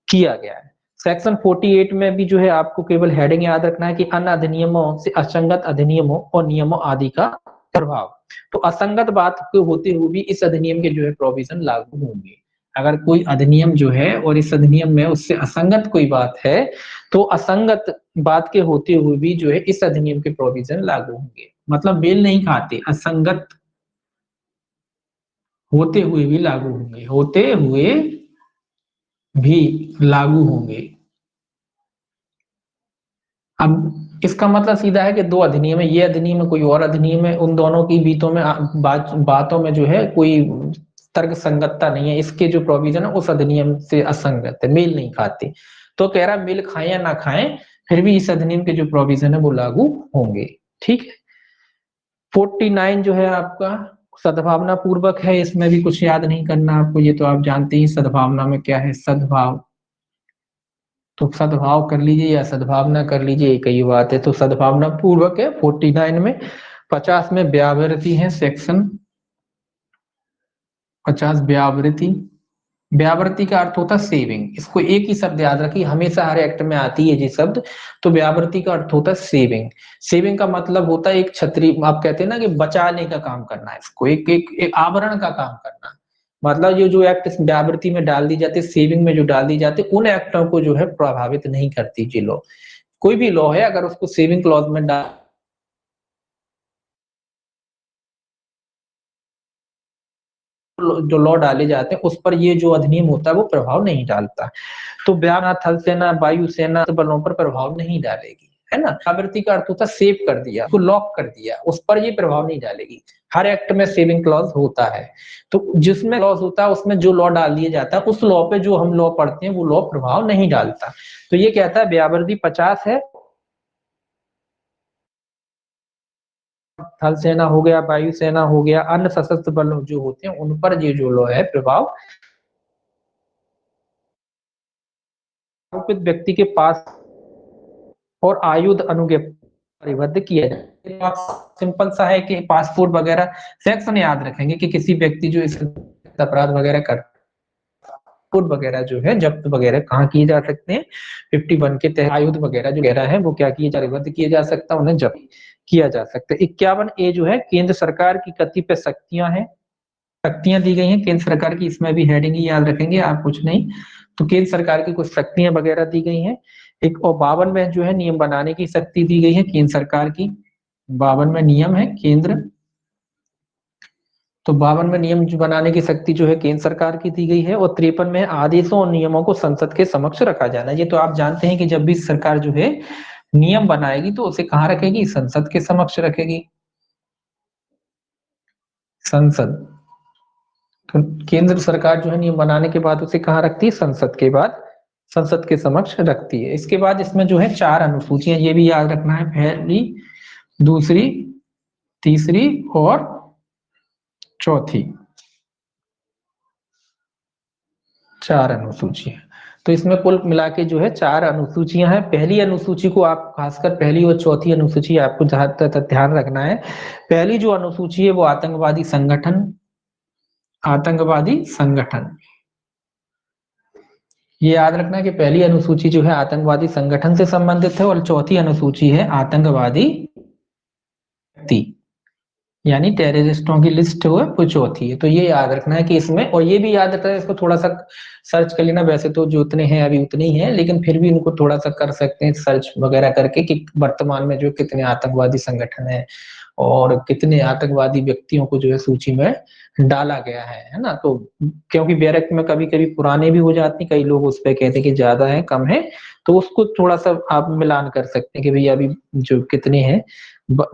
किया गया है। सेक्शन 48 में भी जो है आपको केवल हेडिंग याद रखना है कि अन्य अधिनियमों से असंगत अधिनियमों और नियमों आदि का प्रभाव। तो असंगत बात के होते हुए भी इस अधिनियम के जो है प्रोविजन लागू होंगे। अगर कोई अधिनियम जो है और इस अधिनियम में उससे असंगत कोई बात है, तो असंगत बात के होते हुए भी जो है इस अधिनियम के प्रोविजन लागू होंगे। मतलब मेल नहीं खाते, असंगत होते हुए भी लागू होंगे, होते हुए भी लागू होंगे। अब इसका मतलब सीधा है कि दो अधिनियम है, ये अधिनियम है, कोई और अधिनियम है, उन दोनों की बीतों में बातों में जो है कोई तर्क संगतता नहीं है, इसके जो प्रोविजन है उस अधिनियम से असंगत है, मेल नहीं खाते। तो कह रहा मेल खाएं या ना खाएं, फिर भी इस अधिनियम के जो प्रोविजन है वो लागू होंगे। ठीक है। 49 जो है आपका सद्भावना पूर्वक है, इसमें भी कुछ याद नहीं करना आपको, ये तो आप जानते ही सद्भावना में क्या है, सद्भाव। तो सद्भाव कर लीजिए या सद्भावना कर लीजिए, एक ही बात है। तो सद्भावना पूर्वक है 49 में। 50 में व्यावृत्ति है, सेक्शन 50 व्यावृत्ति। व्यावृत्ति का अर्थ होता है सेविंग। इसको एक ही शब्द याद रखिए, हमेशा हर एक्ट में आती है ये शब्द। तो व्यावृत्ति का अर्थ होता है सेविंग। सेविंग का मतलब होता है एक छतरी, आप कहते हैं ना कि बचाने का काम करना है, इसको एक आवरण का काम करना। मतलब ये जो एक्ट व्यावृत्ति में डाल दी जाती है, सेविंग में जो डाल दी जाती है, उन एक्टों को जो है प्रभावित नहीं करती जी लॉ। कोई भी लॉ है अगर उसको सेविंग क्लॉज में डाल, जो लॉ डाले जाते हैं उस पर ये जो अधिनियम होता है वो प्रभाव नहीं डालता। तो व्याना, थल सेना, वायु सेना बलों पर प्रभाव नहीं डालेगी, है ना। आवृत्ति का अर्थ होता है सेव कर दिया, उसको लॉक कर दिया, उस पर ये प्रभाव नहीं डालेगी। हर एक्ट में सेविंग क्लॉज होता है, तो जिसमें क्लॉज होता है उसमें जो लॉ डाल दिया जाता है, उस लॉ पे जो हम लॉ पढ़ते हैं वो लॉ प्रभाव नहीं डालता। तो ये कहता है व्यावृत्ति 50 है, थल सेना हो गया, वायु सेना हो गया, अन्य सशस्त्र बल जो होते हैं उन पर ये जो लॉ है प्रभाव आरोपित व्यक्ति के पास और आयुध अनुज्ञप्ति परिबद्ध किया जाए। सिंपल सा है कि पासपोर्ट वगैरह सेक्शन याद रखेंगे कि किसी व्यक्ति जो इस अपराध वगैरह कर, पासपोर्ट वगैरह जो है जब्त वगैरह कहाँ किए जा सकते हैं, 51 के तहत आयुध वगैरह जो वगैरह है वो क्या किए जा परिबद्ध किया जा सकता है, उन्हें जब्त किया जा सकता है। 51A जो है केंद्र सरकार की कतिपय शक्तियां हैं, शक्तियां दी गई हैं केंद्र सरकार की, इसमें भी हेडिंग ही याद रखेंगे आप, कुछ नहीं। तो केंद्र सरकार की कुछ शक्तियां वगैरह दी गई हैं। एक और 52 में जो है नियम बनाने की शक्ति दी गई है केंद्र सरकार की। 52 में नियम है केंद्र, तो 52 में नियम बनाने की शक्ति जो है केंद्र सरकार की दी गई है। और 53 में आदेशों और नियमों को संसद के समक्ष रखा जाना। ये तो आप जानते हैं कि जब भी सरकार जो है नियम बनाएगी तो उसे कहाँ रखेगी, संसद के समक्ष रखेगी, संसद। तो केंद्र सरकार जो है नियम बनाने के बाद उसे कहाँ रखती है, संसद के बाद, संसद के समक्ष रखती है। इसके बाद इसमें जो है 4 अनुसूचियां, ये भी याद रखना है, पहली, दूसरी, तीसरी और चौथी, 4 अनुसूचियां। तो इसमें कुल मिला के जो है 4 अनुसूचियां हैं। पहली अनुसूची को आप खासकर पहली और चौथी अनुसूची आपको जहां तक ध्यान रखना है। पहली जो अनुसूची है वो आतंकवादी संगठन, आतंकवादी संगठन, ये याद रखना कि पहली अनुसूची जो है आतंकवादी संगठन से संबंधित है और चौथी अनुसूची है आतंकवादी व्यक्ति, यानी टेररिस्टों की लिस्ट हो वो चौथी है। तो ये याद रखना है कि इसमें, और ये भी याद रखना है, इसको थोड़ा सा सर्च कर लेना। वैसे तो जो उतने हैं अभी उतने ही हैं, लेकिन फिर भी इनको थोड़ा सा कर सकते हैं सर्च वगैरह करके कि वर्तमान में जो कितने आतंकवादी संगठन है और कितने आतंकवादी व्यक्तियों को जो है सूची में डाला गया है ना। तो क्योंकि बैरक में कभी कभी पुराने भी हो जाते हैं, कई लोग उस पर कहते हैं कि ज्यादा है कम है, तो उसको थोड़ा सा आप मिलान कर सकते हैं कि भैया अभी जो कितने हैं।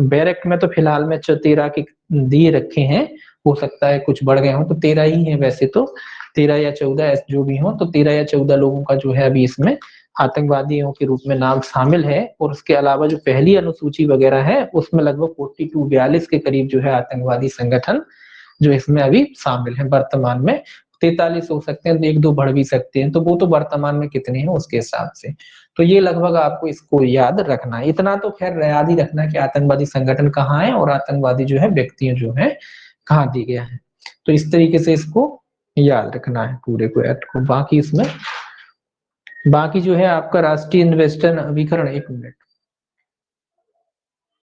बैरक में तो फिलहाल में 13 के दिए रखे हैं, हो सकता है कुछ बढ़ गए हो, तो 13 ही है वैसे तो, 13 या 14 जो भी हो, तो 13 या 14 लोगों का जो है अभी इसमें आतंकवादियों के रूप में नाम शामिल है। और उसके अलावा जो पहली अनुसूची वगैरह है उसमें लगभग 42 के करीब जो है आतंकवादी संगठन जो इसमें अभी शामिल है वर्तमान में। 43 हो सकते हैं, एक दो बढ़ भी सकते हैं, तो वो तो वर्तमान में कितने हैं उसके हिसाब से। तो ये लगभग आपको इसको याद रखना है। इतना तो खैर याद ही रखना है कि आतंकवादी संगठन कहाँ है और आतंकवादी जो है व्यक्ति जो है कहाँ दिए गया है। तो इस तरीके से इसको याद रखना है पूरे को एक्ट को। बाकी इसमें बाकी जो है आपका राष्ट्रीय इन्वेस्टर अभिकरण, एक मिनट